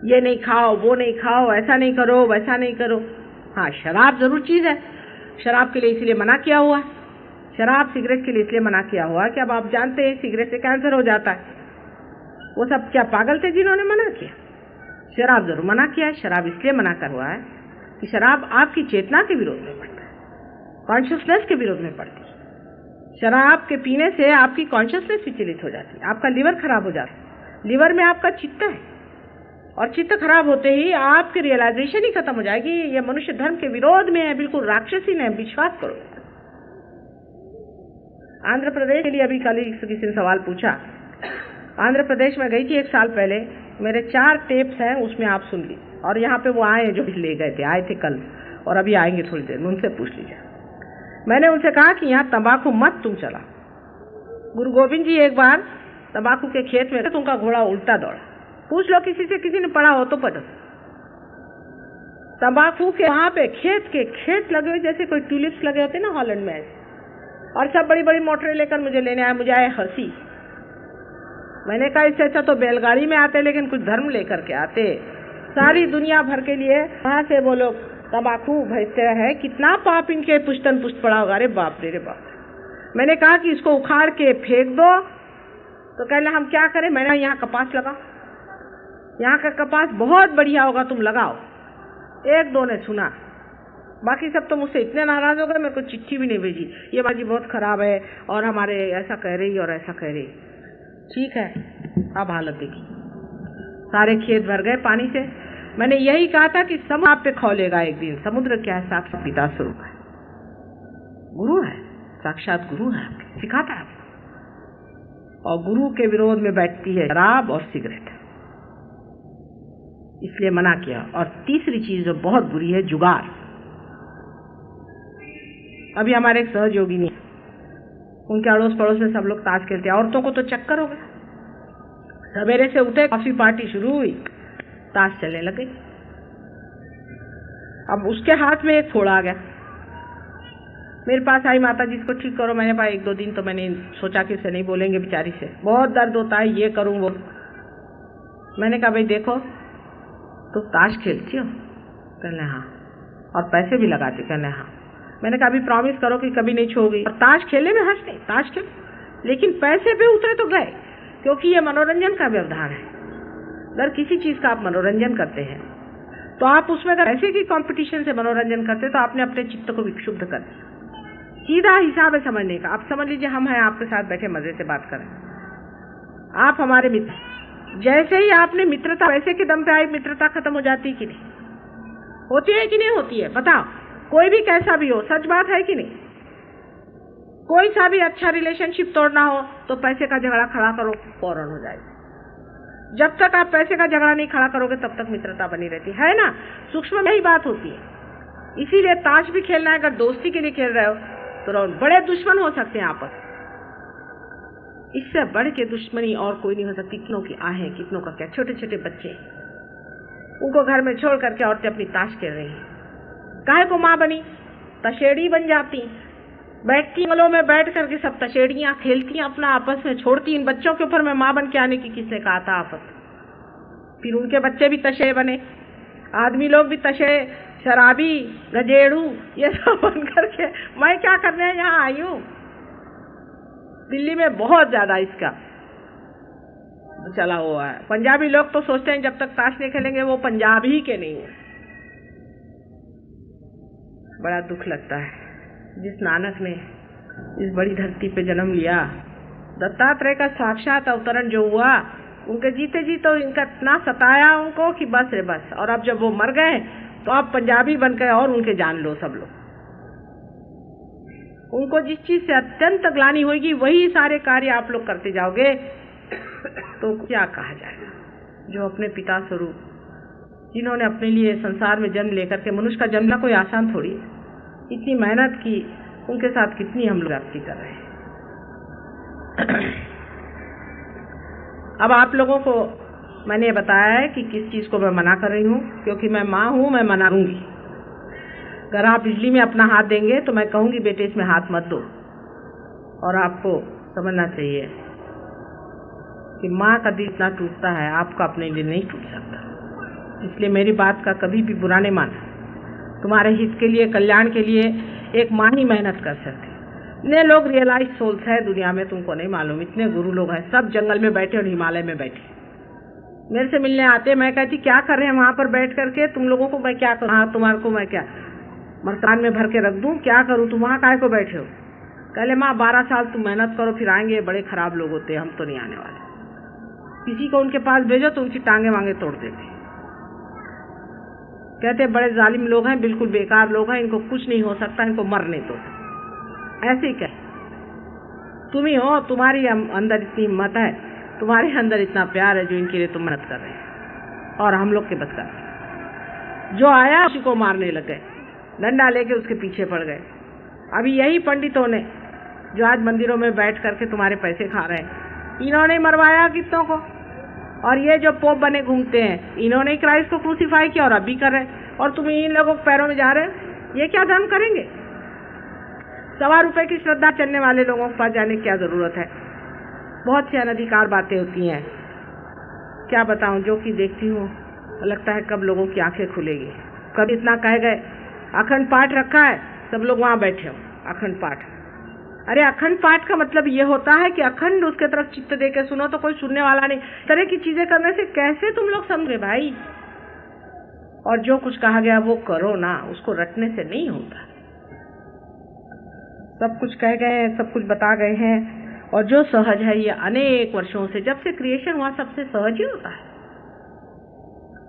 ये नहीं खाओ, वो नहीं खाओ, ऐसा नहीं करो, वैसा नहीं करो। हाँ, शराब जरूर चीज है, शराब के लिए इसलिए मना किया हुआ है। शराब सिगरेट के लिए इसलिए मना किया हुआ है कि अब आप जानते हैं सिगरेट से कैंसर हो जाता है। वो सब क्या पागल थे जिन्होंने मना किया? शराब जरूर मना किया है। शराब इसलिए मना कर हुआ है कि शराब आपकी चेतना के विरोध में पड़ता है, कॉन्शियसनेस के विरोध में पड़ती है। शराब के पीने से आपकी कॉन्शियसनेस विचलित हो जाती है, आपका लिवर खराब हो जाता है। लिवर में आपका चित्त है और चित्त खराब होते ही आपकी रियलाइजेशन ही खत्म हो जाएगी, ये मनुष्य धर्म के विरोध में है, बिल्कुल राक्षसी है, विश्वास करो। आंध्र प्रदेश के लिए अभी कल ही किसी ने सवाल पूछा। आंध्र प्रदेश में गई थी 1 साल पहले, मेरे 4 टेप्स हैं, उसमें आप सुन लीजिए। और यहाँ पे वो आए जो ले गए थे, आए थे कल और अभी आएंगे थोड़ी देर में, उनसे पूछ लीजिए। मैंने उनसे कहा कि यहाँ तंबाकू मत तुम चला। गुरु गोविंद जी एक बार तंबाकू के खेत में उनका घोड़ा उल्टा दौड़ा। पूछ लो किसी से, किसी ने पढ़ा हो तो पढ़ो। तंबाकू के वहां पे खेत लगे हुए जैसे कोई ट्यूलिप्स लगे होते ना हॉलैंड में, और सब बड़ी बड़ी मोटरें लेकर मुझे लेने आए। मुझे आए हंसी। मैंने कहा इससे अच्छा तो बैलगाड़ी में आते, लेकिन कुछ धर्म लेकर के आते। सारी दुनिया भर के लिए वहां से वो लोग तंबाकू भेजते हैं, कितना पाप इनके पुश्तन पुश्त पड़ा होगा। अरे बाप रे बाप। मैंने कहा कि इसको उखाड़ के फेंक दो, तो कहने हम क्या करें? मैंने यहाँ कपास लगा, यहाँ का कपास बहुत बढ़िया होगा, तुम लगाओ। 1-2 ने सुना, बाकी सब तो मुझसे इतने नाराज हो गए, मेरे को चिट्ठी भी नहीं भेजी, ये बाजी बहुत खराब है और हमारे ऐसा कह रही और ऐसा कह रही। ठीक है, अब हालत देखी, सारे खेत भर गए पानी से। मैंने यही कहा था कि समुद्र आप पे खौलेगा एक दिन। समुद्र क्या है? साक्षात पिता स्वरूप है, गुरु है, साक्षात गुरु है, आपके सिखाता है आपको। और गुरु के विरोध में बैठती है शराब और सिगरेट, इसलिए मना किया। और तीसरी चीज जो बहुत बुरी है, जुगार। अभी हमारे एक सहयोगी नहीं, उनके अड़ोस पड़ोस में सब लोग ताश खेलते हैं। औरतों को तो चक्कर हो गया, सवेरे से उठे, कॉफी पार्टी शुरू हुई, ताश चलने लगे। अब उसके हाथ में एक फोड़ा आ गया, मेरे पास आई, माता जी इसको ठीक करो। मैंने पाया 1-2 दिन तो मैंने सोचा कि उसे नहीं बोलेंगे, बेचारी से बहुत दर्द होता है, ये करूँ वो। मैंने कहा भाई देखो, तो ताश खेलती हो? कहने हाँ। और पैसे भी लगाती? कहने हाँ। मैंने कहा अभी प्रॉमिस करो कि कभी नहीं छोड़ोगी। और ताश खेलने में हर्ष नहीं, ताश खेल, लेकिन पैसे पे उतरे तो गए, क्योंकि ये मनोरंजन का व्यवधान है। अगर किसी चीज का आप मनोरंजन करते हैं तो आप उसमें अगर ऐसे की कंपटीशन से मनोरंजन करते तो आपने अपने चित्त को विक्षुब्ध कर दिया। सीधा हिसाब है समझने का। आप समझ लीजिए हम हैं आपके साथ बैठे मजे से बात करें, आप हमारे मित्र। जैसे ही आपने मित्रता पैसे के दम पे आई, मित्रता खत्म हो जाती कि नहीं? होती है कि नहीं होती है? बताओ। कोई भी कैसा भी हो, सच बात है कि नहीं? कोई सा भी अच्छा रिलेशनशिप तोड़ना हो तो पैसे का झगड़ा खड़ा करो, फौरन हो जाएगा। जब तक आप पैसे का झगड़ा नहीं खड़ा करोगे तब तक मित्रता बनी रहती है ना। सूक्ष्म में ही बात होती है। इसीलिए ताश भी खेलना है, अगर दोस्ती के लिए खेल रहे हो तो बड़े दुश्मन हो सकते हैं आपस। इससे बढ़ के दुश्मनी और कोई नहीं हो सकती। कितनों की आहें, कितनों का क्या, छोटे छोटे बच्चे उनको घर में छोड़ करके औरतें अपनी ताश खेल रही हैं। काहे को माँ बनी? तशेड़ी बन जाती, बैठती गलों में बैठ करके सब तशेड़ियां खेलती अपना आपस में, छोड़ती इन बच्चों के ऊपर मैं माँ बन के आने की किसने कहा था आपस? फिर उनके बच्चे भी तशे बने, आदमी लोग भी तशे, शराबी, गजेड़ू, ये सब बन करके मैं क्या करने यहाँ आई हूँ। दिल्ली में बहुत ज्यादा इसका चला हुआ है। पंजाबी लोग तो सोचते हैं जब तक ताश नहीं खेलेंगे वो पंजाबी के नहीं है। बड़ा दुख लगता है जिस नानक ने इस बड़ी धरती पे जन्म लिया, दत्तात्रेय का साक्षात अवतरण जो हुआ, उनके जीते जी तो इनका इतना सताया उनको कि बस रे बस। और अब जब वो मर गए तो आप पंजाबी बन गए और उनके जान लो सब लोग। उनको जिस चीज से अत्यंत ग्लानि होगी वही सारे कार्य आप लोग करते जाओगे तो क्या कहा जाएगा? जो अपने पिता स्वरूप, जिन्होंने अपने लिए संसार में जन्म लेकर के, मनुष्य का जन्मना कोई आसान थोड़ी है, इतनी मेहनत की, उनके साथ कितनी हम लोग जाती कर रहे हैं। अब आप लोगों को मैंने बताया है कि किस चीज को मैं मना कर रही हूँ, क्योंकि मैं माँ हूँ, मैं मना दूंगी। अगर आप बिजली में अपना हाथ देंगे तो मैं कहूंगी बेटे इसमें हाथ मत दो। और आपको समझना चाहिए कि माँ का दिल इतना टूटता है, आपका अपने लिए नहीं टूट सकता। इसलिए मेरी बात का कभी भी बुरा नहीं माना। तुम्हारे हित के लिए, कल्याण के लिए एक माँ ही मेहनत कर सकती। इतने लोग रियलाइज सोल्स है दुनिया में, तुमको नहीं मालूम। इतने गुरु लोग हैं, सब जंगल में बैठे और हिमालय में बैठे मेरे से मिलने आते। मैं कहती क्या कर रहे हैं वहां पर बैठ करके, तुम लोगों को मैं क्या करूँ? हाँ, तुम्हारे को मैं क्या मरकान में भर के रख दूं? क्या करूँ? तुम वहां काहे को बैठे हो? कहले माँ 12 साल तुम मेहनत करो, फिर आएंगे। बड़े खराब लोग होते हैं, हम तो नहीं आने वाले। किसी को उनके पास भेजो तो उनकी टांगे वांगे तोड़ देते। कहते बड़े जालिम लोग हैं, बिल्कुल बेकार लोग हैं, इनको कुछ नहीं हो सकता, इनको मरने दो। ऐसे ही कह, तुम ही हो, तुम्हारी अंदर इतनी हिम्मत है, तुम्हारे अंदर इतना प्यार है जो इनके लिए तुम मेहनत कर रहे हैं। और हम लोग के बस का जो आया उसी को मारने लगे, डंडा लेके उसके पीछे पड़ गए। अभी यही पंडितों ने जो आज मंदिरों में बैठ करके तुम्हारे पैसे खा रहे हैं, इन्होंने मरवाया कितनों को। और ये जो पोप बने घूमते हैं, इन्होंने क्राइस्ट को क्रूसीफाई किया और अब भी कर रहे हैं। और तुम इन लोगों के पैरों में जा रहे हो। ये क्या धर्म करेंगे? 1.25 रुपए की श्रद्धा चलने वाले लोगों के पास जाने की क्या जरूरत है? बहुत सी अनधिकार बातें होती हैं, क्या बताऊं। जो कि देखती हूँ लगता है कब लोगों की आंखें खुलेगी। कब इतना कह गए अखंड पाठ रखा है, सब लोग वहां बैठे हो अखंड पाठ। अरे अखंड पाठ का मतलब ये होता है कि अखंड उसके तरफ चित्त दे के सुनो तो कोई सुनने वाला नहीं। तरह की चीजें करने से कैसे तुम लोग समझे भाई? और जो कुछ कहा गया वो करो ना, उसको रटने से नहीं होता। सब कुछ कह गए हैं, सब कुछ बता गए हैं। और जो सहज है ये अनेक वर्षों से, जब से क्रिएशन हुआ सबसे सहज ही होता है।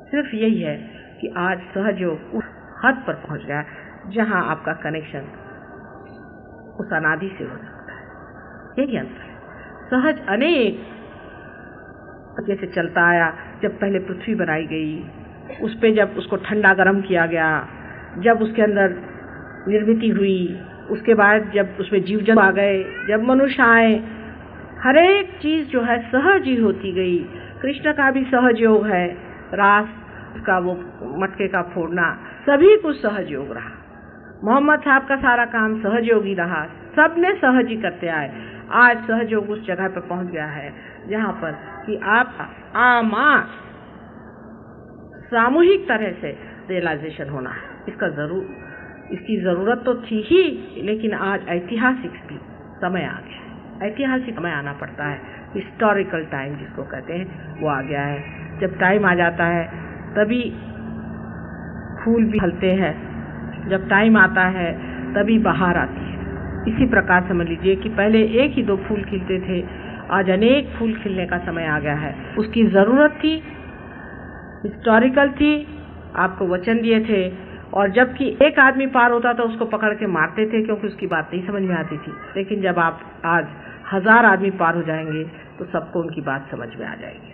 सिर्फ यही है कि आज सहज योग उस हद पर पहुंच गया जहां आपका कनेक्शन उस अनादि से हो सकता है। यही अंतर है। सहज अनेक जैसे चलता आया। जब पहले पृथ्वी बनाई गई, उस पे जब उसको ठंडा गर्म किया गया, जब उसके अंदर निर्मिति हुई, उसके बाद जब उसमें जीव जंतु आ गए, जब मनुष्य आए, हर एक चीज जो है सहज ही होती गई। कृष्ण का भी सहज योग है, रास का वो मटके का फोड़ना, सभी कुछ सहज योग रहा। मोहम्मद साहब का सारा काम सहज योगी रहा, सबने सहज ही करते आए। आज सहज योग उस जगह पर पहुंच गया है जहां पर कि आप आमास सामूहिक तरह से रियलाइजेशन होना है। इसकी जरूरत तो थी ही, लेकिन आज ऐतिहासिक भी समय आ गया है। ऐतिहासिक समय आना पड़ता है, हिस्टोरिकल टाइम जिसको कहते हैं वो आ गया है। जब टाइम आ जाता है तभी फूल भी खिलते हैं, जब टाइम आता है तभी बाहर आती है। इसी प्रकार समझ लीजिए कि पहले एक ही दो फूल खिलते थे, आज अनेक फूल खिलने का समय आ गया है। उसकी ज़रूरत थी, हिस्टोरिकल थी, आपको वचन दिए थे, और जबकि एक आदमी पार होता था उसको पकड़ के मारते थे क्योंकि उसकी बात नहीं समझ में आती थी। लेकिन जब आप आज 1000 आदमी पार हो जाएंगे तो सबको उनकी बात समझ में आ जाएगी।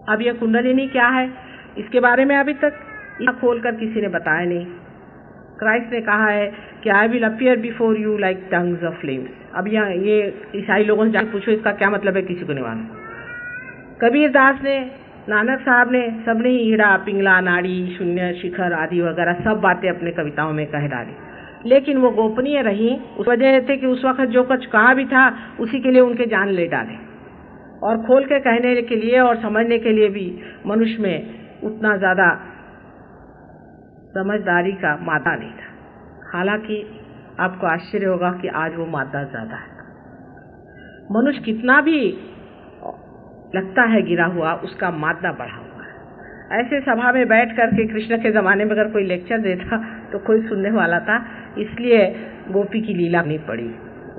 अब यह कुंडलिनी क्या है, इसके बारे में अभी तक यहाँ खोलकर किसी ने बताया नहीं। क्राइस्ट ने कहा है कि I will appear before you like tongues of flames. अब यहाँ ये ईसाई लोगों से जाकर पूछो इसका क्या मतलब है, किसी को नहीं मालूम। कबीर दास ने, नानक साहब ने, सबने ही हीरा, पिंगला, नाड़ी, शून्य, शिखर आदि वगैरह सब बातें अपने कविताओं में कह डाली, लेकिन वो गोपनीय रही। उस वजह से कि उस वक्त जो कुछ कहा भी था उसी के लिए उनके जान ले डाले, और खोल के कहने के लिए और समझने के लिए भी मनुष्य में उतना ज़्यादा समझदारी का मादा नहीं था। हालांकि आपको आश्चर्य होगा कि आज वो मादा ज़्यादा है। मनुष्य कितना भी लगता है गिरा हुआ, उसका मादा बढ़ा हुआ है। ऐसे सभा में बैठ करके कृष्ण के ज़माने में अगर कोई लेक्चर देता तो कोई सुनने वाला था, इसलिए गोपी की लीला नहीं पड़ी,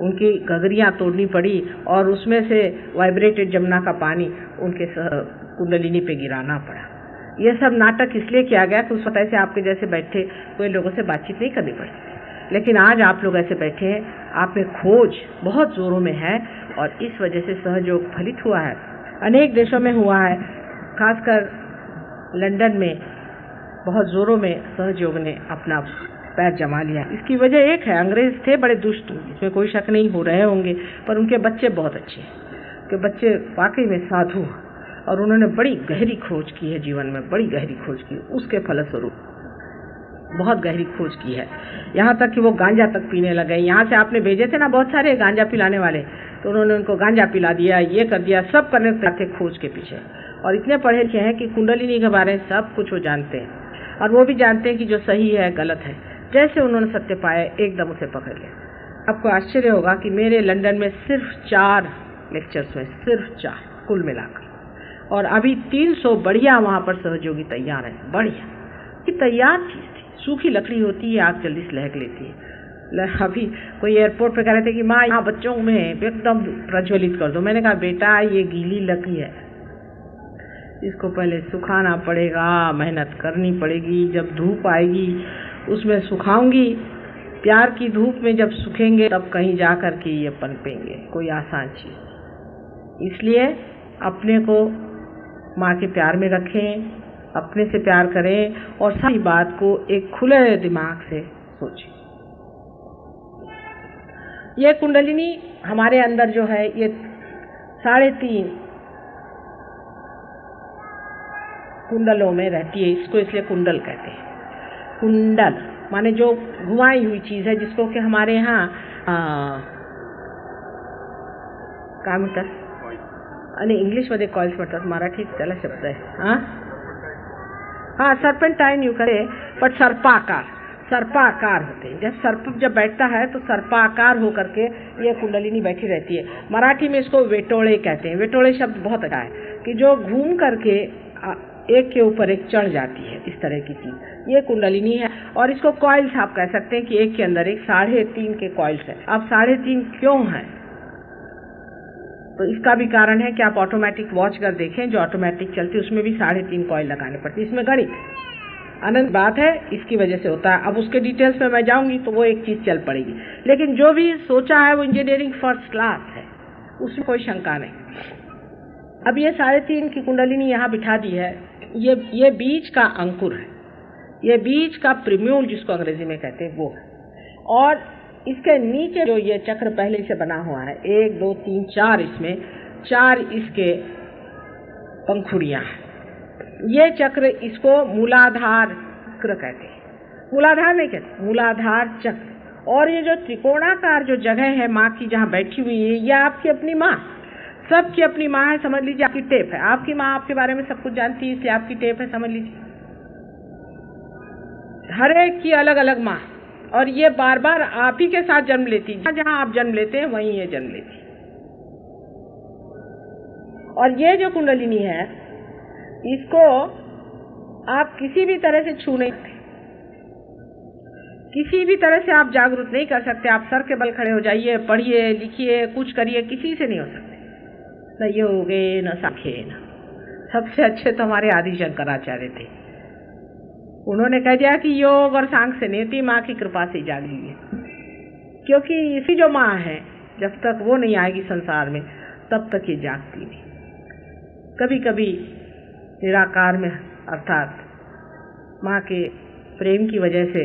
उनकी गगरियाँ तोड़नी पड़ी और उसमें से वाइब्रेटेड जमुना का पानी उनके कुंडलिनी पे गिराना पड़ा। यह सब नाटक इसलिए किया गया कि उस वक्त ऐसे आपके जैसे बैठे कोई लोगों से बातचीत नहीं करनी पड़ती। लेकिन आज आप लोग ऐसे बैठे हैं, आप में खोज बहुत जोरों में है, और इस वजह से सहयोग फलित हुआ है। अनेक देशों में हुआ है, खासकर लंदन में बहुत जोरों में सहयोग ने अपना पैर जमा लिया। इसकी वजह एक है, अंग्रेज थे बड़े दुष्ट, इसमें कोई शक नहीं, हो रहे होंगे, पर उनके बच्चे बहुत अच्छे हैं, कि बच्चे वाकई में साधु, और उन्होंने बड़ी गहरी खोज की है जीवन में, बड़ी गहरी खोज की, उसके फलस्वरूप बहुत गहरी खोज की है। यहाँ तक कि वो गांजा तक पीने लगे। यहाँ से आपने भेजे थे ना बहुत सारे गांजा पिलाने वाले, तो उन्होंने उनको गांजा पिला दिया, ये कर दिया, सब करने थे खोज के पीछे। और इतने पढ़े लिखे हैं कि कुंडलिनी के बारे में सब कुछ वो जानते हैं, और वो भी जानते हैं कि जो सही है गलत है। जैसे उन्होंने सत्य पाया एकदम उसे पकड़ लिया। आपको आश्चर्य होगा कि मेरे लंदन में सिर्फ 4 लेक्चर्स हुए, सिर्फ 4 कुल मिलाकर, और अभी 300 बढ़िया वहाँ पर सहयोगी तैयार है। बढ़िया कि तैयार चीज़ थी, सूखी लकड़ी होती है, आग जल्दी से लहक लेती है। अभी कोई एयरपोर्ट पे कह रहे थे कि माँ यहाँ बच्चों में एकदम प्रज्वलित कर दो। मैंने कहा बेटा ये गीली लकड़ी है, इसको पहले सुखाना पड़ेगा, मेहनत करनी पड़ेगी, जब धूप आएगी उसमें सुखाऊंगी, प्यार की धूप में जब सूखेंगे तब कहीं जा कर के ये पनपेंगे, कोई आसान चीज़। इसलिए अपने को माँ के प्यार में रखें, अपने से प्यार करें, और सारी बात को एक खुले दिमाग से सोचें। ये कुंडलिनी हमारे अंदर जो है, ये 3.5 कुंडलों में रहती है, इसको इसलिए कुंडल कहते हैं। कुंडल माने जो घुमाई हुई चीज़ है, जिसको कि हमारे यहाँ काय म्हणतात, आणि इंग्लिशमध्ये कॉइल्स म्हणतात, मराठीत त्याला शब्द आहे हाँ सर्पेंटाइन यू करे, बट सर्पाकार होते हैं। जब बैठता है तो सर्पाकार होकर के ये कुंडलिनी बैठी रहती है। मराठी में इसको वेटोळे कहते हैं। वेटोळे शब्द बहुत अच्छा है कि जो घूम करके एक के ऊपर एक चढ़ जाती है, इस तरह की चीज ये कुंडलिनी है। और इसको कॉइल्स आप कह सकते हैं कि एक के अंदर एक 3.5 के कॉइल्स है। अब 3.5 क्यों है, तो इसका भी कारण है कि आप ऑटोमेटिक वॉच कर देखें, जो ऑटोमेटिक चलती है उसमें भी 3.5 कॉइल लगाने पड़ती है। इसमें गणित अनंत बात है, इसकी वजह से होता है। अब उसके डिटेल्स में मैं जाऊंगी तो वो एक चीज चल पड़ेगी, लेकिन जो भी सोचा है वो इंजीनियरिंग फर्स्ट क्लास है, उसमें कोई शंका नहीं। अब ये 3.5 की कुंडलिनी यहाँ बिठा दी है। ये बीज का अंकुर है, ये बीज का प्रिम्यूल जिसको अंग्रेजी में कहते हैं वो है। और इसके नीचे जो ये चक्र पहले से बना हुआ है, 1 2 3 4, इसमें 4 इसके पंखुड़ियां हैं। ये चक्र, इसको मूलाधार चक्र कहते हैं। मूलाधार नहीं कहते, मूलाधार चक्र। और ये जो त्रिकोणाकार जो जगह है माँ की जहाँ बैठी हुई है, यह आपकी अपनी माँ, सबकी अपनी माँ है। समझ लीजिए आपकी टेप है, आपकी माँ आपके बारे में सब कुछ जानती है, इसलिए आपकी टेप है, समझ लीजिए। हर एक की अलग अलग माँ, और ये बार बार आप ही के साथ जन्म लेती है। जहाँ आप जन्म लेते हैं वहीं ये जन्म लेती है। और ये जो कुंडलिनी है, इसको आप किसी भी तरह से छू नहीं सकते। किसी भी तरह से आप जागरूक नहीं कर सकते। आप सर के बल खड़े हो जाइए, पढ़िए, लिखिए, कुछ करिए, किसी से नहीं हो सकते। न योगे न साखे न। सबसे अच्छे तो हमारे आदि शंकराचार्य थे। उन्होंने कह दिया कि योग और सांख्य नीति माँ की कृपा से जागी है, क्योंकि इसी जो माँ है, जब तक वो नहीं आएगी संसार में तब तक ये जागती नहीं। कभी कभी निराकार में अर्थात माँ के प्रेम की वजह से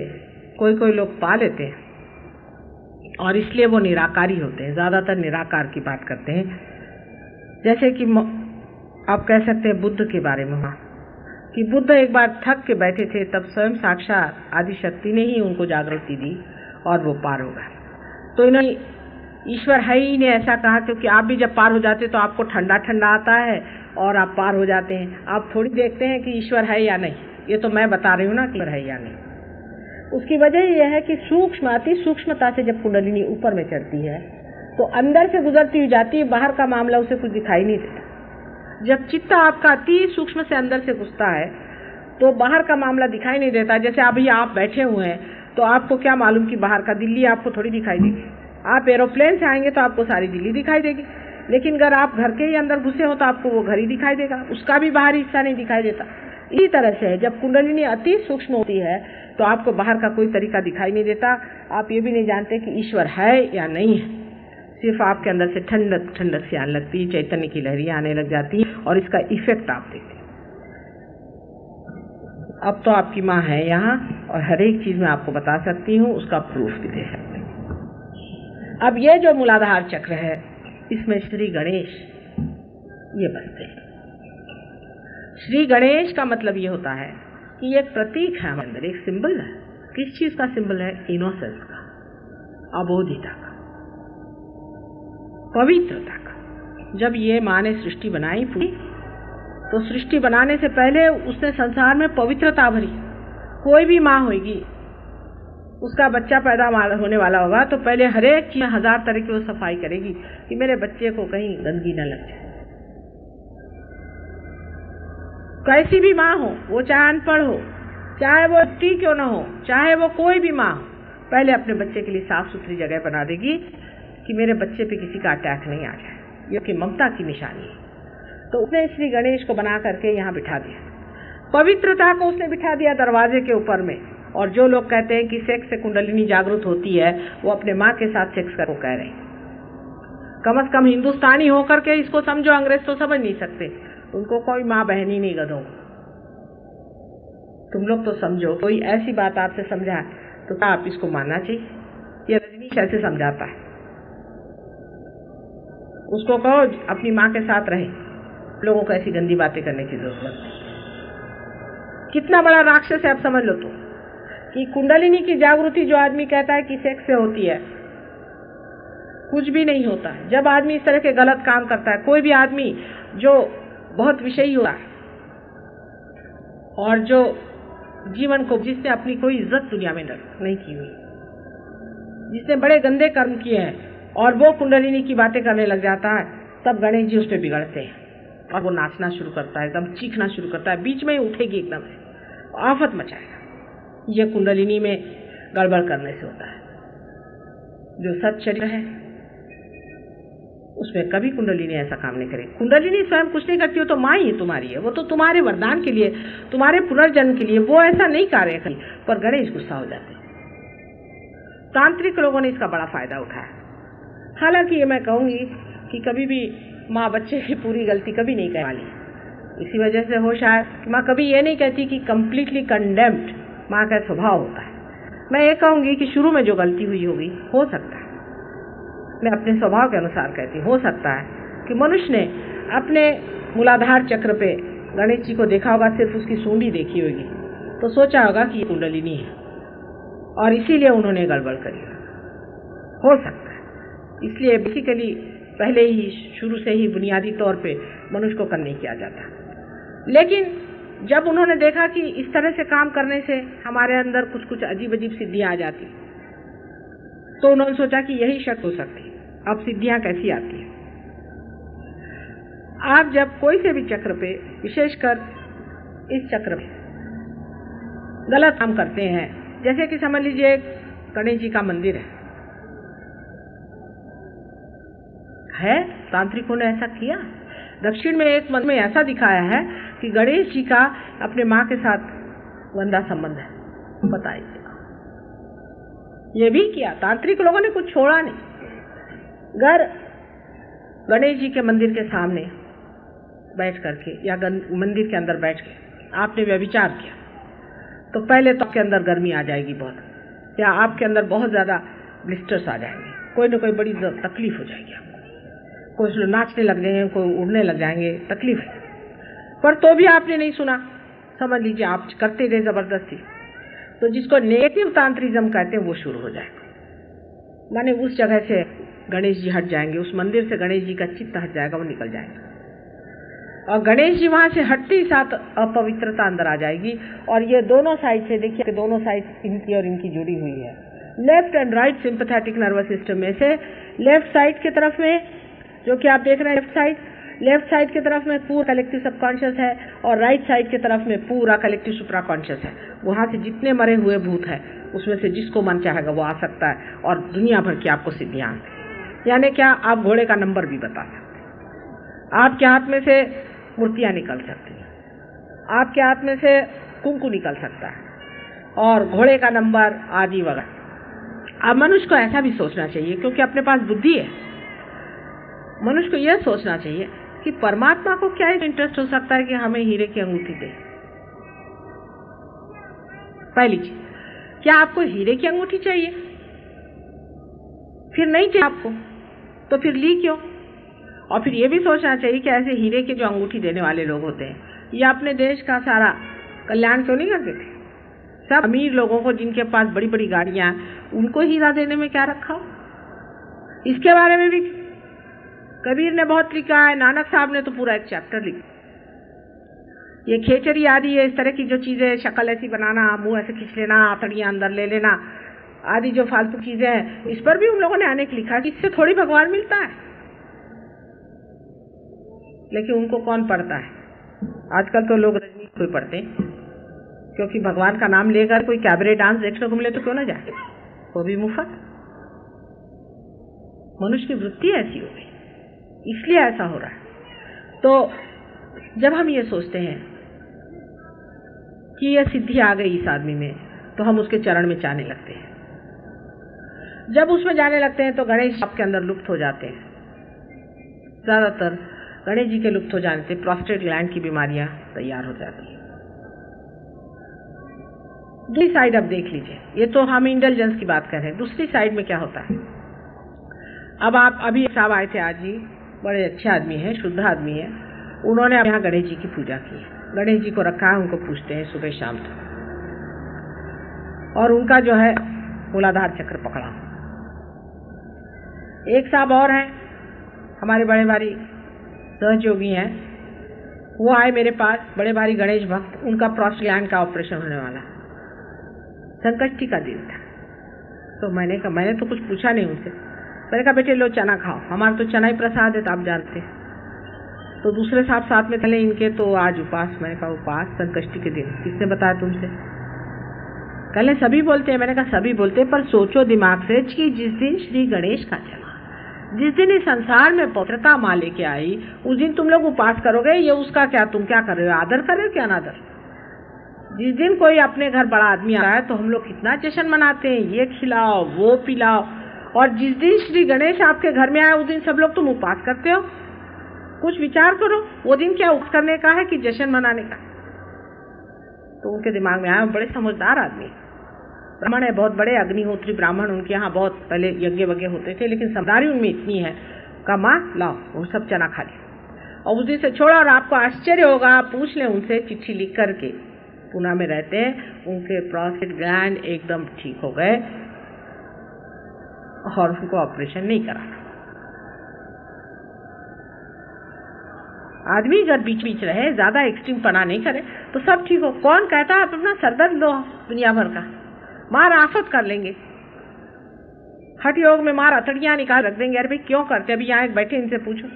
कोई कोई लोग पा लेते हैं और इसलिए वो निराकारी होते हैं। ज़्यादातर निराकार की बात करते हैं। जैसे कि आप कह सकते हैं बुद्ध के बारे में हुआ कि बुद्ध एक बार थक के बैठे थे, तब स्वयं साक्षात आदिशक्ति ने ही उनको जागृति दी और वो पार हो गए। तो इन्होंने ईश्वर है ही ने ऐसा कहा, क्योंकि आप भी जब पार हो जाते तो आपको ठंडा ठंडा आता है और आप पार हो जाते हैं। आप थोड़ी देखते हैं कि ईश्वर है या नहीं, ये तो मैं बता रही हूँ ना कि ईश्वर है या नहीं। उसकी वजह यह है कि सूक्ष्म अति सूक्ष्मता से जब कुंडलिनी ऊपर में चढ़ती है तो अंदर से गुजरती हुई जाती है, बाहर का मामला उसे कुछ दिखाई नहीं देता। जब चित्त आपका अति सूक्ष्म से अंदर से घुसता है तो बाहर का मामला दिखाई नहीं देता। जैसे अभी आप बैठे हुए हैं तो आपको क्या मालूम कि बाहर का दिल्ली आपको थोड़ी दिखाई देगी। आप एरोप्लेन से आएंगे तो आपको सारी दिल्ली दिखाई देगी, लेकिन अगर आप घर के ही अंदर घुसे हो तो आपको वो घर ही दिखाई देगा, उसका भी बाहरी हिस्सा नहीं दिखाई देता। इसी तरह से जब कुंडलिनी अति सूक्ष्म होती है तो आपको बाहर का कोई तरीका दिखाई नहीं देता। आप ये भी नहीं जानते कि ईश्वर है या नहीं है। सिर्फ आपके अंदर से ठंडक ठंडक सी आने लगती है, चैतन्य की लहरियां आने लग जाती है और इसका इफेक्ट आप देखते हैं। अब तो आपकी माँ है यहाँ और हर एक चीज मैं आपको बता सकती हूँ, उसका प्रूफ भी दे सकती हूँ। अब ये जो मूलाधार चक्र है इसमें श्री गणेश ये बसते हैं। श्री गणेश का मतलब ये होता है कि ये एक प्रतीक है, हमारे अंदर एक सिंबल है। किस चीज का सिंबल है? इनोसेंस का, अबोधिता का, पवित्रता का। जब ये माँ ने सृष्टि बनाई पूरी, तो सृष्टि बनाने से पहले उसने संसार में पवित्रता भरी। कोई भी माँ होगी, उसका बच्चा पैदा होने वाला होगा तो पहले हर एक चीज 1000 तरह की वो सफाई करेगी कि मेरे बच्चे को कहीं गंदगी न लग जाए। कैसी भी माँ हो, वो चाहे अनपढ़ हो, चाहे वो टी क्यों ना हो, चाहे वो कोई भी माँ हो, पहले अपने बच्चे के लिए साफ सुथरी जगह बना देगी कि मेरे बच्चे पे किसी का अटैक नहीं आ जाए। ये कि ममता की निशानी है। तो उसने श्री गणेश को बना करके यहाँ बिठा दिया। पवित्रता को उसने बिठा दिया दरवाजे के ऊपर में। और जो लोग कहते हैं कि सेक्स से कुंडलिनी जागृत होती है, वो अपने माँ के साथ सेक्स करो कह रहे हैं। कम से कम हिंदुस्तानी होकर के इसको समझो, अंग्रेज तो समझ नहीं सकते, उनको कोई माँ बहन ही नहीं गधों। तुम लोग तो समझो, कोई ऐसी बात आपसे समझा तो क्या आप इसको मानना चाहिए? ये रजनीश ऐसे समझाता है, उसको कहो अपनी माँ के साथ रहे, लोगों को ऐसी गंदी बातें करने की जरूरत नहीं। कितना बड़ा राक्षस है, आप समझ लो तो कि कुंडलिनी की जागृति जो आदमी कहता है कि सेक्स से होती है, कुछ भी नहीं होता। जब आदमी इस तरह के गलत काम करता है, कोई भी आदमी जो बहुत विषयी हुआ और जो जीवन को, जिसने अपनी कोई इज्जत दुनिया में नहीं की हुई, जिसने बड़े गंदे कर्म किए हैं और वो कुंडलिनी की बातें करने लग जाता है, तब गणेश जी उस पर बिगड़ते हैं और वो नाचना शुरू करता है, एकदम चीखना शुरू करता है, बीच में ही उठेगी एकदम से, आफत मचाएगा। ये कुंडलिनी में गड़बड़ करने से होता है। जो सत शरीर है उसमें कभी कुंडलिनी ऐसा काम नहीं करेगी। कुंडलिनी स्वयं कुछ नहीं करती हो तो माँ ही तुम्हारी है, वो तो तुम्हारे वरदान के लिए, तुम्हारे पुनर्जन्म के लिए वो ऐसा नहीं कार्य करी। पर गणेश गुस्सा हो जाते हैं। तांत्रिक लोगों ने इसका बड़ा फायदा उठाया। हालांकि ये मैं कहूंगी कि कभी भी माँ बच्चे की पूरी गलती कभी नहीं कह वाली। इसी वजह से हो शायद माँ कभी ये नहीं कहती कि कंप्लीटली कंडेम्ड माँ का स्वभाव होता है। मैं ये कहूंगी कि शुरू में जो गलती हुई होगी, हो सकता है, मैं अपने स्वभाव के अनुसार कहती हूँ, हो सकता है कि मनुष्य ने अपने मूलाधार चक्र पे गणेश जी को देखा होगा, सिर्फ उसकी सूंडी देखी होगी तो सोचा होगा कि ये कुंडलिनी है और इसीलिए उन्होंने गड़बड़ करी। हो सकता है। इसलिए बेसिकली पहले ही शुरू से ही बुनियादी तौर पे मनुष्य को करने किया जाता। लेकिन जब उन्होंने देखा कि इस तरह से काम करने से हमारे अंदर कुछ कुछ अजीब अजीब सिद्धियां आ जाती, तो उन्होंने सोचा कि यही शक हो सकती। अब सिद्धियां कैसी आती है? आप जब कोई से भी चक्र पे, विशेषकर इस चक्र में गलत काम करते हैं जैसे कि समझ लीजिए गणेश जी का मंदिर है, तांत्रिकों ने ऐसा किया। दक्षिण में एक मंदिर में ऐसा दिखाया है कि गणेश जी का अपने माँ के साथ गंदा संबंध है। बताइए, ये भी किया, तांत्रिक लोगों ने कुछ छोड़ा नहीं। घर गणेश जी के मंदिर के सामने बैठ करके या मंदिर के अंदर बैठ के आपने व्यभिचार किया तो पहले तो आपके अंदर गर्मी आ जाएगी बहुत, या आपके अंदर बहुत ज़्यादा ब्लिस्टर्स आ जाएंगे, कोई ना कोई बड़ी तकलीफ हो जाएगी आपको, कुछ लोग नाचने लग जाएंगे, कोई उड़ने लग जाएंगे, तकलीफ है। पर तो भी आपने नहीं सुना, समझ लीजिए आप करते गए ज़बरदस्ती, तो जिसको नेगेटिव तांत्रिज्म कहते हैं वो शुरू हो जाएगा। माने उस जगह से गणेश जी हट जाएंगे, उस मंदिर से गणेश जी का चित्त हट जाएगा, वो निकल जाएंगे और गणेश जी वहाँ से हटते ही साथ अपवित्रता अंदर आ जाएगी। और ये दोनों साइड से देखिए, दोनों साइड इनकी और इनकी जुड़ी हुई है। Left and right sympathetic nervous system में से लेफ्ट साइड की तरफ में जो कि आप देख रहे हैं, लेफ्ट साइड की तरफ में पूरा कलेक्टिव सबकॉन्शियस है और राइट साइड की तरफ में पूरा कलेक्टिव सुप्राकॉन्शियस है। वहाँ से जितने मरे हुए भूत हैं उसमें से जिसको मन चाहेगा वो आ सकता है और दुनिया भर की आपको सिद्धियाँ, यानी क्या आप घोड़े का नंबर भी बता सकते हैं, आपके हाथ में से मूर्तियाँ निकल सकती हैं, आपके हाथ में से कुंकू निकल सकता है और घोड़े का नंबर आदि वगैरह। अब मनुष्य को ऐसा भी सोचना चाहिए, क्योंकि अपने पास बुद्धि है, मनुष्य को यह सोचना चाहिए कि परमात्मा को क्या इंटरेस्ट हो सकता है कि हमें हीरे की अंगूठी दे। पहली चीज, क्या आपको हीरे की अंगूठी चाहिए? फिर नहीं चाहिए आपको तो फिर ली क्यों? और फिर ये भी सोचना चाहिए कि ऐसे हीरे के जो अंगूठी देने वाले लोग होते हैं ये अपने देश का सारा कल्याण क्यों नहीं करते थे? सब अमीर लोगों को जिनके पास बड़ी बड़ी गाड़ियां हैं उनको हीरा देने में क्या रखा? इसके बारे में भी कबीर ने बहुत लिखा है, नानक साहब ने तो पूरा एक चैप्टर लिखा। ये खेचरी आदि, ये इस तरह की जो चीजें, शक्ल ऐसी बनाना, मुंह ऐसे खींच लेना, आतड़ियां अंदर ले लेना आदि जो फालतू चीजें हैं, इस पर भी उन लोगों ने अनेक लिखा कि इससे थोड़ी भगवान मिलता है। लेकिन उनको कौन पढ़ता है? आजकल तो लोग रजनी कोई पढ़ते हैं, क्योंकि भगवान का नाम लेकर कोई कैबरे डांस देखने को मिले तो क्यों ना जाए, वो भी मुफ्त। मनुष्य की वृत्ति ऐसी हो गई, इसलिए ऐसा हो रहा है। तो जब हम ये सोचते हैं कि यह सिद्धि आ गई इस आदमी में, तो हम उसके चरण में जाने लगते हैं। जब उसमें जाने लगते हैं तो गणेश आपके अंदर लुप्त हो जाते हैं। ज्यादातर गणेश जी के लुप्त हो जाने से प्रोस्टेट ग्लैंड की बीमारियां तैयार हो जाती है। दूसरी साइड अब देख लीजिए, ये तो हम इंटेलिजेंस की बात कर रहे हैं, दूसरी साइड में क्या होता है? अब आप अभी साहब आए थे आज ही, बड़े अच्छे आदमी हैं, शुद्ध आदमी हैं, उन्होंने यहाँ गणेश जी की पूजा की, गणेश जी को रखा है, उनको पूछते हैं सुबह शाम तक, और उनका जो है मूलाधार चक्र पकड़ा। एक साहब और हैं, हमारे बड़े भारी सहयोगी हैं, वो आए मेरे पास, बड़े भारी गणेश भक्त, उनका प्रोस्टेट ग्लैंड का ऑपरेशन होने वाला, संकष्टी का दिन था। तो मैंने कहा, मैंने तो कुछ पूछा नहीं उनसे, मैंने कहा बेटे लो चना खाओ, हमारा तो चना ही प्रसाद है, तो आप जानते हैं। तो दूसरे साहब साथ में चले इनके, तो आज उपास। मैंने कहा उपास संकष्टी के दिन? किसने बताया तुमसे? कहले सभी बोलते हैं। मैंने कहा सभी बोलते हैं, पर सोचो दिमाग से कि जिस दिन श्री गणेश का चला, जिस दिन इस संसार में पवित्रता माँ लेके आई, उस दिन तुम लोग उपास करोगे, ये उसका क्या, तुम क्या कर रहे हो, आदर कर रहे हो क्या अनादर? जिस दिन कोई अपने घर बड़ा आदमी आया है तो हम लोग कितना जश्न मनाते हैं, ये खिलाओ वो पिलाओ, और जिस दिन श्री गणेश आपके घर में आए उस दिन सब लोग तुम उपास करते हो। कुछ विचार करो, वो दिन क्या उपवास करने का है कि जश्न मनाने का? तो उनके दिमाग में आया, बड़े समझदार आदमी, ब्राह्मण है, बहुत बड़े अग्निहोत्री ब्राह्मण, उनके यहाँ बहुत पहले यज्ञ वज्ञ होते थे, लेकिन समझदारी उनमें इतनी है, का माँ लाओ वो सब चना खा लिया और उस दिन से छोड़ा। और आपको आश्चर्य होगा, पूछ लें उनसे, चिट्ठी लिख करके, पुणे में रहते हैं, उनके प्रोस्टेट ग्लैंड एकदम ठीक हो गए और उनको ऑपरेशन नहीं कराना। आदमी अगर बीच बीच रहे, ज्यादा एक्सट्रीम पना नहीं करे तो सब ठीक हो। कौन कहता है आप अपना सरदर्द लो दुनिया भर का, मार आफत कर लेंगे। हठ योग में मार अतड़ियां निकाल रख देंगे। अरे भाई क्यों करते? अभी यहाँ बैठे इनसे पूछो,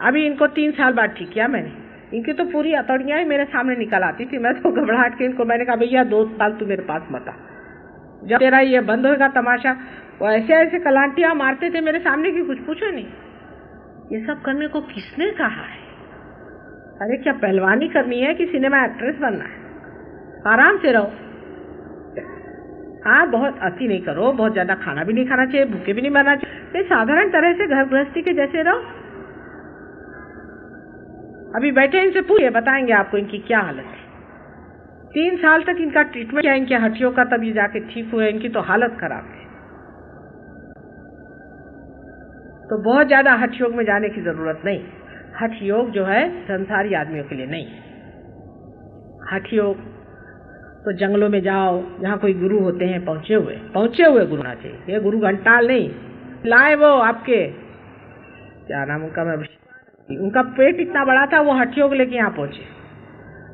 अभी इनको 3 साल बाद ठीक किया मैंने, इनकी तो पूरी अतड़ियाँ ही मेरे सामने निकल आती थी। मैं तो घबराहट के इनको मैंने कहा भैया 2 साल तू मेरे पास मत आ, जब तेरा ये बंद होगा तमाशा। वो ऐसे ऐसे कलांटियाँ मारते थे मेरे सामने कि कुछ पूछो नहीं। ये सब करने को किसने कहा है? अरे क्या पहलवानी करनी है कि सिनेमा एक्ट्रेस बनना है? आराम से रहो। हाँ, बहुत अति नहीं करो, बहुत ज्यादा खाना भी नहीं खाना चाहिए, भूखे भी नहीं मरना चाहिए, साधारण तरह से घर गृहस्थी के जैसे रहो। अभी बैठे इनसे पूछिए, बताएंगे आपको इनकी क्या हालत है। 3 साल तक इनका ट्रीटमेंट किया इनके हड्डियों का, तब ये जाके ठीक हुए। इनकी तो हालत खराब है। तो बहुत ज्यादा हठ योग में जाने की जरूरत नहीं। हठ योग जो है संसारी आदमियों के लिए नहीं। हठ योग तो जंगलों में जाओ, जहाँ कोई गुरु होते हैं, पहुंचे हुए गुरु होना चाहिए। ये गुरु घंटाल नहीं लाए। वो आपके क्या नाम उनका, मैं उनका पेट इतना बड़ा था, वो हठ योग लेके यहाँ पहुंचे।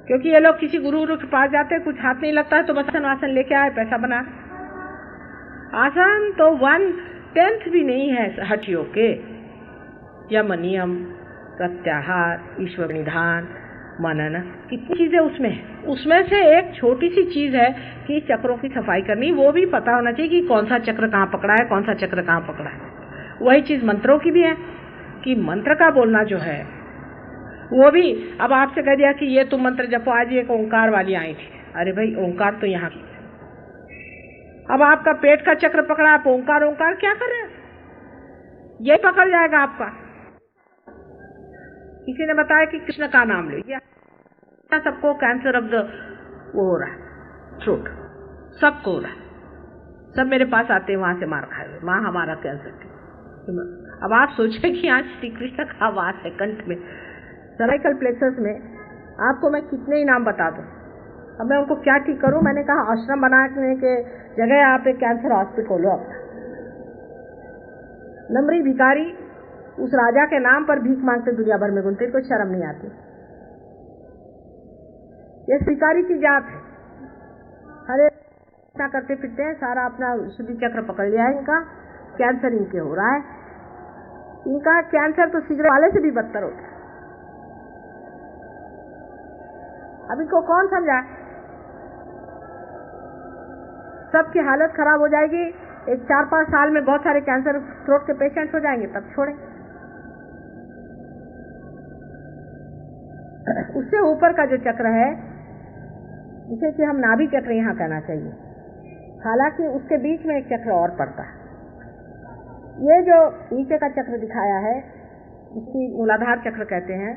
क्योंकि ये लोग किसी गुरु के पास जाते हैं, कुछ हाथ नहीं लगता है तो बस आसन लेके आए, पैसा बना। आसन तो 1/10 भी नहीं है हठ योग के। यम नियम, प्रत्याहार, ईश्वर निधान, मनन, कितनी चीजें उसमें है। उसमें से एक छोटी सी चीज है कि चक्रों की सफाई करनी। वो भी पता होना चाहिए कि कौन सा चक्र कहाँ पकड़ा है, कौन सा चक्र कहाँ पकड़ा है। वही चीज मंत्रों की भी है कि मंत्र का बोलना जो है वो भी। अब आपसे कह दिया कि ये तुम मंत्र जपो, आज एक ओंकार वाली आई थी। अरे भाई ओंकार तो यहाँ की। अब आपका पेट का चक्र पकड़ा, आप ओंकार ओंकार क्या कर रहे हैं? ये पकड़ जाएगा आपका। किसी ने बताया कि कृष्ण का नाम ले, सबको कैंसर ऑफ द वो हो रहा है, थ्रोट, सबको हो रहा है। सब मेरे पास आते हैं वहां से मार खाए हुए, माँ हमारा कैंसर थी। अब आप सोचें कि आज श्री कृष्ण का वास है कंठ में, सर्वाइकल प्लेक्सस में। आपको मैं कितने ही नाम बता दूं। अब मैं उनको क्या ठीक करूं? मैंने कहा आश्रम बनाने के जगह आप एक कैंसर हॉस्पिटल खोलो अपना। नमरी भिखारी उस राजा के नाम पर भीख मांगते दुनिया भर में घूमते, कोई शर्म नहीं आती। ये भिखारी की जात है। अरे क्या करते फिरते हैं, सारा अपना शुद्धि चक्र पकड़ लिया है इनका। कैंसर इनके हो रहा है। इनका कैंसर तो सिगरेट वाले से भी बदतर होता है। अब इनको कौन समझा? सबकी हालत खराब हो जाएगी। एक 4-5 साल में बहुत सारे कैंसर थ्रोट के पेशेंट्स हो जाएंगे, तब छोड़ें। उससे ऊपर का जो चक्र है, जिसे कि हम नाभि चक्र यहाँ कहना चाहिए, हालांकि उसके बीच में एक चक्र और पड़ता है। ये जो नीचे का चक्र दिखाया है, इसकी मूलाधार चक्र कहते हैं।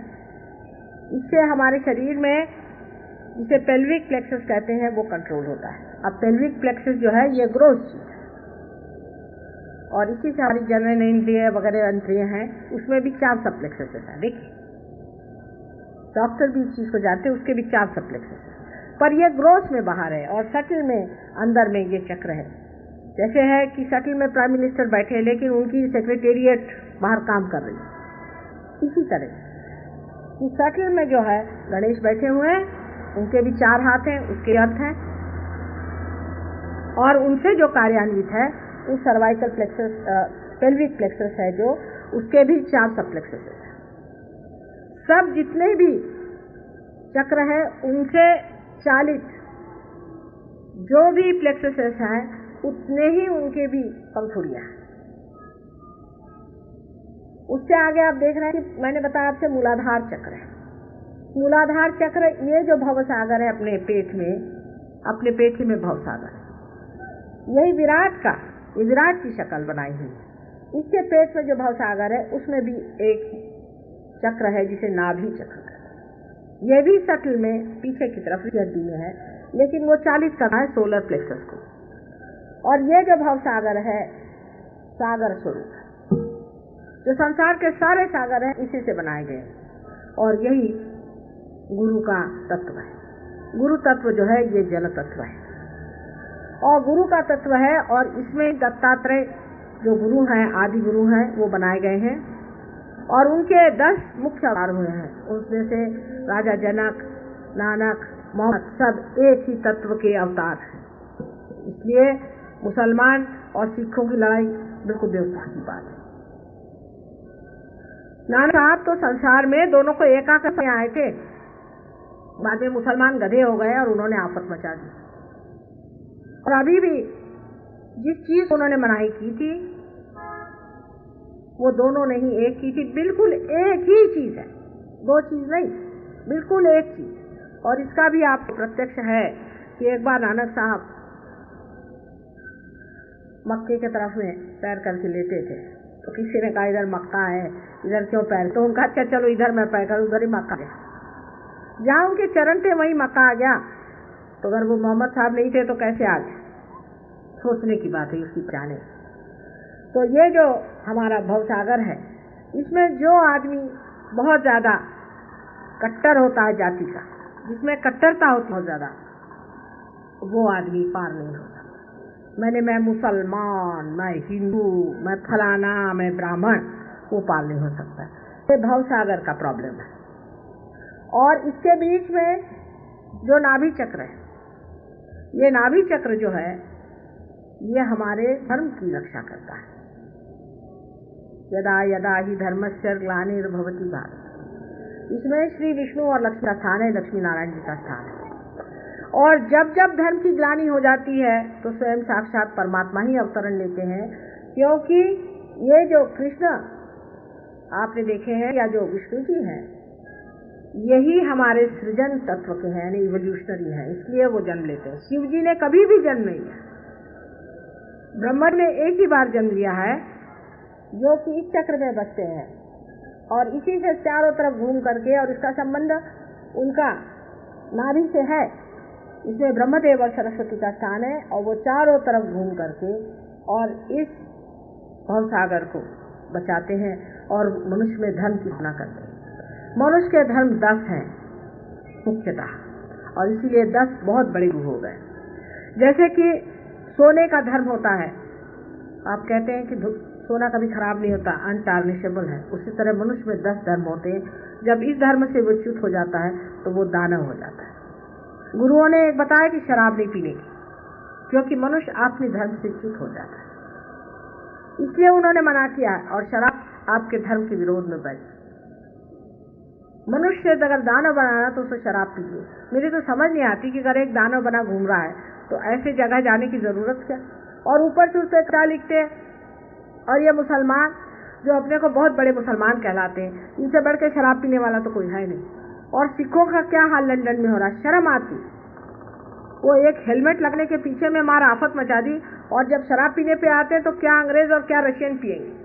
इससे हमारे शरीर में, जिसे पेल्विक प्लेक्सस कहते हैं, वो कंट्रोल होता है। अब पेल्विक प्लेक्सस जो है ये ग्रोथ चीज है, और इसी से हमारी जनरल इंद्रिय वगैरह इंद्रिय हैं, उसमें भी 4 सब प्लेक्सस है। देखिए डॉक्टर भी इस चीज को जानते हैं, उसके भी 4 सब प्लेक्सस है। पर ये ग्रोथ में बाहर है और सटल में अंदर में ये चक्र है। जैसे है कि सटल में प्राइम मिनिस्टर बैठे हैं लेकिन उनकी सेक्रेटेरिएट बाहर काम कर रही है। इसी तरह कि सटल में जो है गणेश बैठे हुए हैं, उनके भी 4 हाथ हैं, उसके अर्थ हैं, और उनसे जो कार्यान्वित है वो सर्वाइकल प्लेक्सस, पेल्विक प्लेक्सस है, जो उसके भी 4 सब प्लेक्सस है। सब जितने भी चक्र है उनसे चालित जो भी प्लेक्सस हैं, उतने ही उनके भी पंखुड़ियां। उससे आगे आप देख रहे हैं कि मैंने बताया आपसे मूलाधार चक्र है। मूलाधार चक्र, ये जो भवसागर है अपने पेट में, अपने पेट ही में भवसागर है। यही विराट का, ये विराट की शक्ल बनाई हुई। इसके पेट में जो भवसागर है उसमें भी एक चक्र है जिसे नाभि चक्र कहते हैं। यह भी सटल में पीछे की तरफ हड्डी में है, लेकिन वो 40 का है सोलर प्लेक्सस को। और ये जो भवसागर है सागर स्वरूप है, जो संसार के सारे सागर हैं इसी से बनाए गए। और यही गुरु का तत्व है। गुरु तत्व जो है ये जल तत्व है और गुरु का तत्व है। और इसमें दत्तात्रेय जो गुरु हैं, आदि गुरु हैं, वो बनाए गए हैं और उनके 10 मुख्य अवतार हुए हैं। उसमें से राजा जनक, नानक, मोहम्मद सब एक ही तत्व के अवतार हैं। इसलिए मुसलमान और सिखों की लड़ाई बिल्कुल बेवकूफ की बात है। नानक साहब तो संसार में दोनों को एका करने आए थे, बाद में मुसलमान गधे हो गए और उन्होंने आफत मचा दी। और अभी भी जिस चीज उन्होंने मनाही की थी वो दोनों ने ही एक की थी, बिल्कुल एक ही चीज है, दो चीज नहीं, बिल्कुल एक चीज। और इसका भी आपको प्रत्यक्ष है कि एक बार नानक साहब मक्के के तरफ में पैर करके लेटे थे, तो किसी ने कहा इधर मक्का है, इधर क्यों पैर, तो उनका अच्छा चलो इधर मैं पैर करूं, उधर ही मक्का गया। जहां उनके चरण थे वहीं मक्का आ गया, तो अगर वो मोहम्मद साहब नहीं थे तो कैसे आ गए? सोचने की बात है, उसकी जाने। तो ये जो हमारा भवसागर है, इसमें जो आदमी बहुत ज्यादा कट्टर होता है जाति का, जिसमें कट्टरता होती है ज्यादा, वो आदमी पार नहीं होता। मैं मुसलमान, मैं हिंदू, मैं फलाना, मैं ब्राह्मण, वो पार नहीं हो सकता। ये भवसागर का प्रॉब्लम है। और इसके बीच में जो नाभि चक्र है, ये नाभि चक्र जो है ये हमारे धर्म की रक्षा करता है। यदा यदा ही धर्मस्य ग्लानिर्भवति भारत, इसमें श्री विष्णु और लक्ष्मी का स्थान है, लक्ष्मी नारायण जी का स्थान है। और जब जब धर्म की ग्लानि हो जाती है तो स्वयं साक्षात परमात्मा ही अवतरण लेते हैं, क्योंकि ये जो कृष्ण आपने देखे हैं या जो विष्णु जी हैं, यही हमारे सृजन तत्व के हैं, यानी इवोल्यूशनरी हैं, इसलिए वो जन्म लेते हैं। शिव जी ने कभी भी जन्म नहीं लिया, ब्रह्मा ने एक ही बार जन्म लिया है, जो कि इस चक्र में बसते हैं और इसी से चारों तरफ घूम करके, और इसका संबंध उनका नाभि से है। इसमें ब्रह्मदेव और सरस्वती का स्थान है और वो चारों तरफ घूम करके और इस भवसागर को बचाते हैं और मनुष्य में धर्म की स्थापना करते हैं। मनुष्य के धर्म 10 हैं मुख्यतः, और इसीलिए 10 बहुत बड़े हो गए। जैसे कि सोने का धर्म होता है, आप कहते हैं कि सोना कभी खराब नहीं होता, अनटार्निशेबल है, उसी तरह मनुष्य में 10 धर्म होते हैं। जब इस धर्म से वो च्युत हो जाता है तो वो दानव हो जाता है। गुरुओं ने बताया कि शराब नहीं पीने की, क्योंकि मनुष्य अपने धर्म से च्युत हो जाता है, इसलिए उन्होंने मना किया। और शराब आपके धर्म के विरोध में बैठी। मनुष्य अगर दानव बनाना तो उसे शराब पीजिए। मेरी तो समझ नहीं आती कि अगर एक दानव बना घूम रहा है तो ऐसे जगह जाने की जरूरत क्या। और ऊपर से उससे क्या लिखते हैं, और ये मुसलमान जो अपने को बहुत बड़े मुसलमान कहलाते हैं, इनसे बढ़ के शराब पीने वाला तो कोई है नहीं। और सिखों का क्या हाल लंदन में हो रहा, शर्म आती। वो एक हेलमेट लगने के पीछे में मार आफत मचा दी, और जब शराब पीने पे आते हैं तो क्या अंग्रेज और क्या रशियन पिएंगे।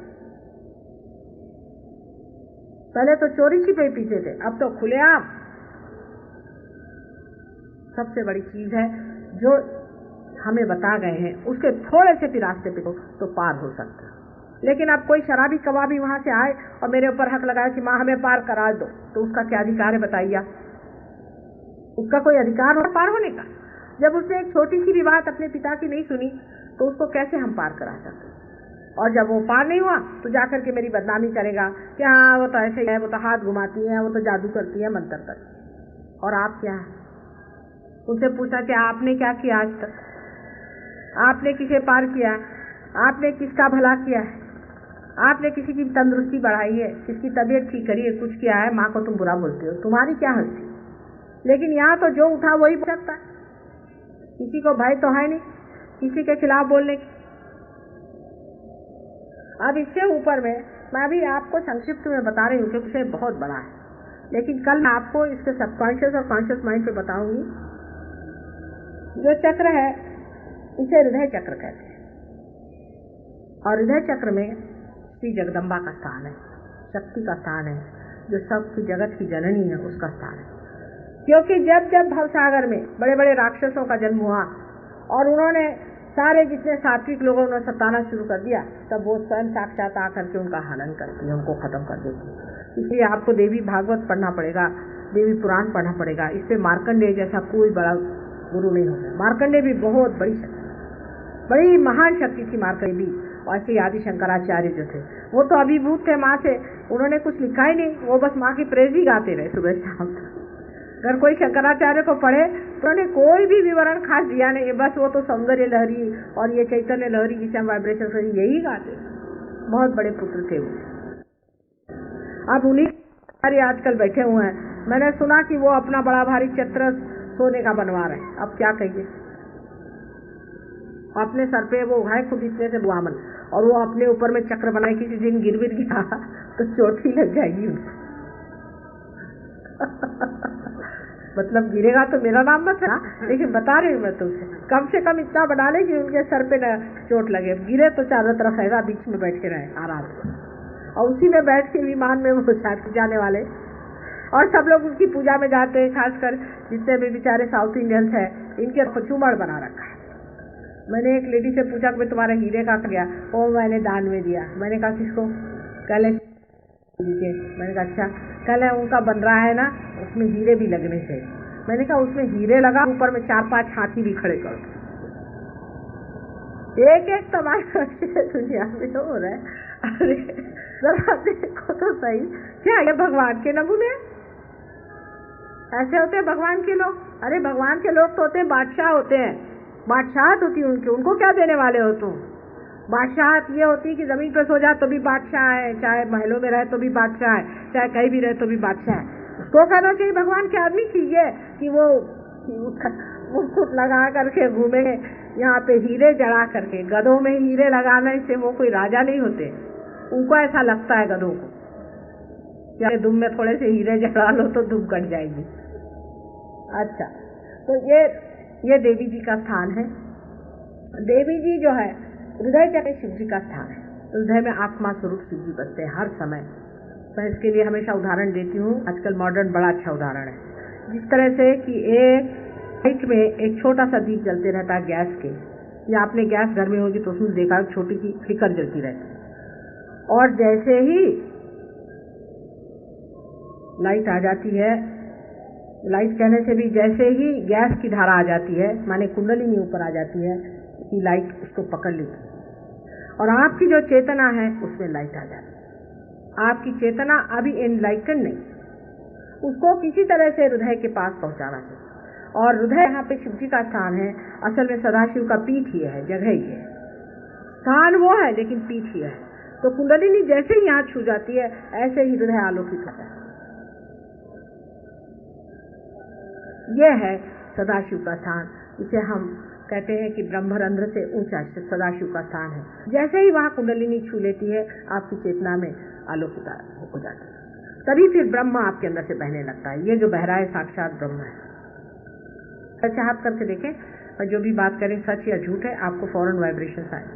पहले तो चोरी छिपे पीते थे, अब तो खुलेआम। सबसे बड़ी चीज है जो हमें बता गए हैं, उसके थोड़े से भी रास्ते पे तो पार हो सकता है। लेकिन अब कोई शराबी कबाबी वहां से आए और मेरे ऊपर हक लगाए कि माँ हमें पार करा दो, तो उसका क्या अधिकार है बताइए? उसका कोई अधिकार हो पार होने का? जब उसने एक छोटी सी भी बात अपने पिता की नहीं सुनी तो उसको कैसे हम पार करा सकते? और जब वो पार नहीं हुआ तो जाकर के मेरी बदनामी करेगा कि हाँ वो तो ऐसे ही है, वो तो हाथ घुमाती है, वो तो जादू करती है, मंत्र करती है। और आप क्या है? उनसे पूछा कि आपने क्या किया आज तक? आपने किसे पार किया? आपने किसका भला किया है? आपने किसी की तंदुरुस्ती बढ़ाई है, किसकी तबीयत ठीक करी है, कुछ किया है? माँ को तुम बुरा बोलते हो, तुम्हारी क्या हस्ती। लेकिन यहाँ तो जो उठा वही बोल सकता है, किसी को भय तो है नहीं किसी के खिलाफ बोलने की। अब इससे ऊपर में मैं अभी आपको संक्षिप्त में बता रही हूँ क्योंकि विषय बहुत बड़ा है, लेकिन कल मैं आपको इसके सबकॉन्शियस और कॉन्शियस माइंड पे बताऊंगी। जो चक्र है इसे हृदय चक्र कहते हैं, और हृदय चक्र में श्री जगदम्बा का स्थान है, शक्ति का स्थान है, जो सबकी जगत की जननी है उसका स्थान है। क्योंकि जब जब भवसागर में बड़े बड़े राक्षसों का जन्म हुआ और उन्होंने सारे जितने सात्विक लोगों ने सताना शुरू कर दिया, तब वो स्वयं साक्षात आकर के उनका हनन करती है, उनको खत्म कर देती है। इसलिए आपको देवी भागवत पढ़ना पड़ेगा, देवी पुराण पढ़ना पड़ेगा। इससे मार्कंडेय जैसा कोई बड़ा गुरु नहीं होगा। मार्कंडेय भी बहुत बड़ी शक्ति, बड़ी महान शक्ति थी मार्कंडेय भी। और ऐसे आदि शंकराचार्य जो थे वो तो अभिभूत थे माँ से, उन्होंने कुछ लिखा ही नहीं, वो बस माँ की प्रेज ही गाते रहे सुबह शाम। अगर कोई शंकराचार्य को पढ़े तो उन्होंने कोई भी विवरण खास दिया नहीं, बस वो तो सौंदर्य लहरी और ये चैतन्य लहरी जिसे हम वाइब्रेशन से यही गाते। बहुत बड़े पुत्र थे वो। अब उन्हीं आजकल बैठे हुए हैं मैंने सुना कि वो अपना बड़ा भारी छत्र सोने का बनवा रहे हैं। अब क्या कहिए, अपने सर पे वो है खुद इतने से वामन, और वो अपने ऊपर में चक्र बनाए, किसी दिन गिर गया तो चोट ही लग जाएगी उनको। मतलब गिरेगा तो मेरा नाम मत है, लेकिन बता रही हूँ मैं तुमसे, कम से कम इतना बना ले कि उनके सर पे न चोट लगे, गिरे तो चारों तरफ हैगा, बीच में बैठ के रहे आराम से, और उसी में बैठ के विमान में वो साथ जाने वाले, और सब लोग उनकी पूजा में जाते हैं, खासकर जितने भी बेचारे साउथ इंडियंस हैं, इनके चूमड़ बना रखा है। मैंने एक लेडी से पूछा कि तुम्हारा हीरे का गया, वो मैंने दान में दिया। मैंने कहा किसको? कल मैंने कहा अच्छा, कल है उनका बन रहा है ना, उसमें हीरे भी लगने चाहिए। मैंने कहा उसमें हीरे लगा, ऊपर में 4-5 हाथी भी खड़े करो। एक एक तमाशा दुनिया में हो रहा है। अरे जरा देखो तो सही, क्या ये भगवान के नमूने ऐसे होते हैं भगवान के लोग? अरे भगवान के लोग तो होते हैं बादशाह होते हैं, बादशाहत होती है उनकी, उनको क्या देने वाले हो तुम? बादशाहत ये होती है कि जमीन पर सो जाए तो भी बादशाह है, चाहे महलों में रहे तो भी बादशाह है, चाहे कहीं भी रहे तो भी बादशाह है। उसको कहना चाहिए भगवान के आदमी की ये कि वो मुकुट लगा करके घूमे, यहाँ पे हीरे जड़ा करके, गधों में हीरे लगाने से वो कोई राजा नहीं होते। उनको ऐसा लगता है गधों को, या दुम में थोड़े से हीरे जड़ा लो तो दुम कट जाएगी। अच्छा, तो ये देवी जी का स्थान है। देवी जी जो है हृदय चक्र शिव जी का स्थान है। हृदय में आत्मा स्वरूप शिव जी बसते हैं हर समय। मैं इसके लिए हमेशा उदाहरण देती हूँ, आजकल मॉडर्न बड़ा अच्छा उदाहरण है। जिस तरह से कि एक लाइट में एक छोटा सा दीप जलते रहता है गैस के, या आपने गैस घर में होगी तो उसमें देखा छोटी सी फ्लिकर जलती रहती है, और जैसे ही लाइट आ जाती है, लाइट कहने से भी जैसे ही गैस की धारा आ जाती है, माने कुंडलिनी ऊपर आ जाती है, कि लाइट उसको पकड़ लेती है, और आपकी जो चेतना है उसमें लाइट आ जाती है। आपकी चेतना अभी एनलाइटन नहीं, उसको किसी तरह से हृदय के पास पहुंचाना चाहिए। और हृदय यहाँ पे शिव जी का स्थान है। असल में सदाशिव का पीठ ही है, जगह ही है, स्थान वो है लेकिन पीठ ही है। तो कुंडलिनी जैसे ही यहाँ छू जाती है, ऐसे ही हृदय आलोकित होता है। यह है सदाशिव का स्थान। इसे हम कहते हैं कि ब्रह्मरंध्र से ऊंचा सदाशिव का स्थान है। जैसे ही वहां कुंडलिनी छू लेती है, आपकी चेतना में आलोकित हो जाती है, तभी फिर ब्रह्म आपके अंदर से बहने लगता है। ये जो बह रहा है साक्षात ब्रह्म है। चाहत करके देखें, और जो भी बात करें सच या झूठ है, आपको फौरन वाइब्रेशंस आए।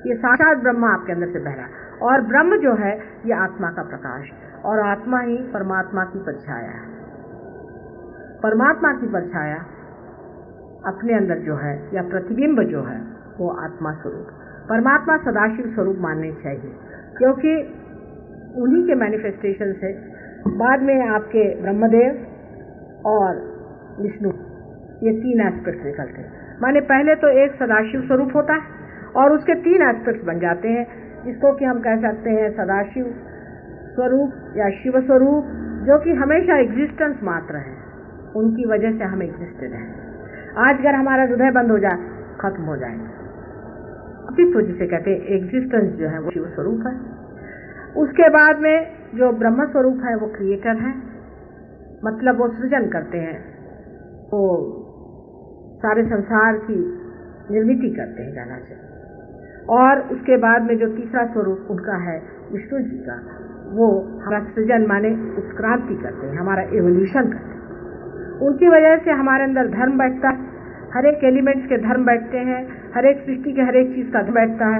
ये साक्षात ब्रह्म आपके अंदर से बह रहा है, और ब्रह्म जो है ये आत्मा का प्रकाश, और आत्मा ही परमात्मा की परछाया है। परमात्मा की परछाया अपने अंदर जो है, या प्रतिबिंब जो है, वो आत्मा स्वरूप, परमात्मा सदाशिव स्वरूप मानने चाहिए, क्योंकि उन्हीं के मैनिफेस्टेशन से बाद में आपके ब्रह्मदेव और विष्णु, ये 3 एस्पेक्ट्स निकलते हैं। माने पहले तो एक सदाशिव स्वरूप होता है, और उसके 3 एस्पेक्ट्स बन जाते हैं, जिसको कि हम कह सकते हैं सदाशिव स्वरूप या शिव स्वरूप, जो कि हमेशा एग्जिस्टेंस मात्र है। उनकी वजह से हम एग्जिस्टेड हैं। आज अगर हमारा हृदय बंद हो जाए, खत्म हो जाएगा। अस्तित्व जिसे कहते हैं, एग्जिस्टेंस जो है वो शिव स्वरूप है। उसके बाद में जो ब्रह्म स्वरूप है वो क्रिएटर है, मतलब वो सृजन करते हैं, वो सारे संसार की निर्मिति करते हैं कहना चाहिए। और उसके बाद में जो तीसरा स्वरूप उनका है विष्णु जी का, वो हमारा सृजन माने उत्क्रांति करते हैं, हमारा एवोल्यूशन करते हैं। उनकी वजह से हमारे अंदर धर्म बैठता है, हर एक एलिमेंट्स के धर्म बैठते हैं, हर एक सृष्टि के हर एक चीज का धर्म बैठता है।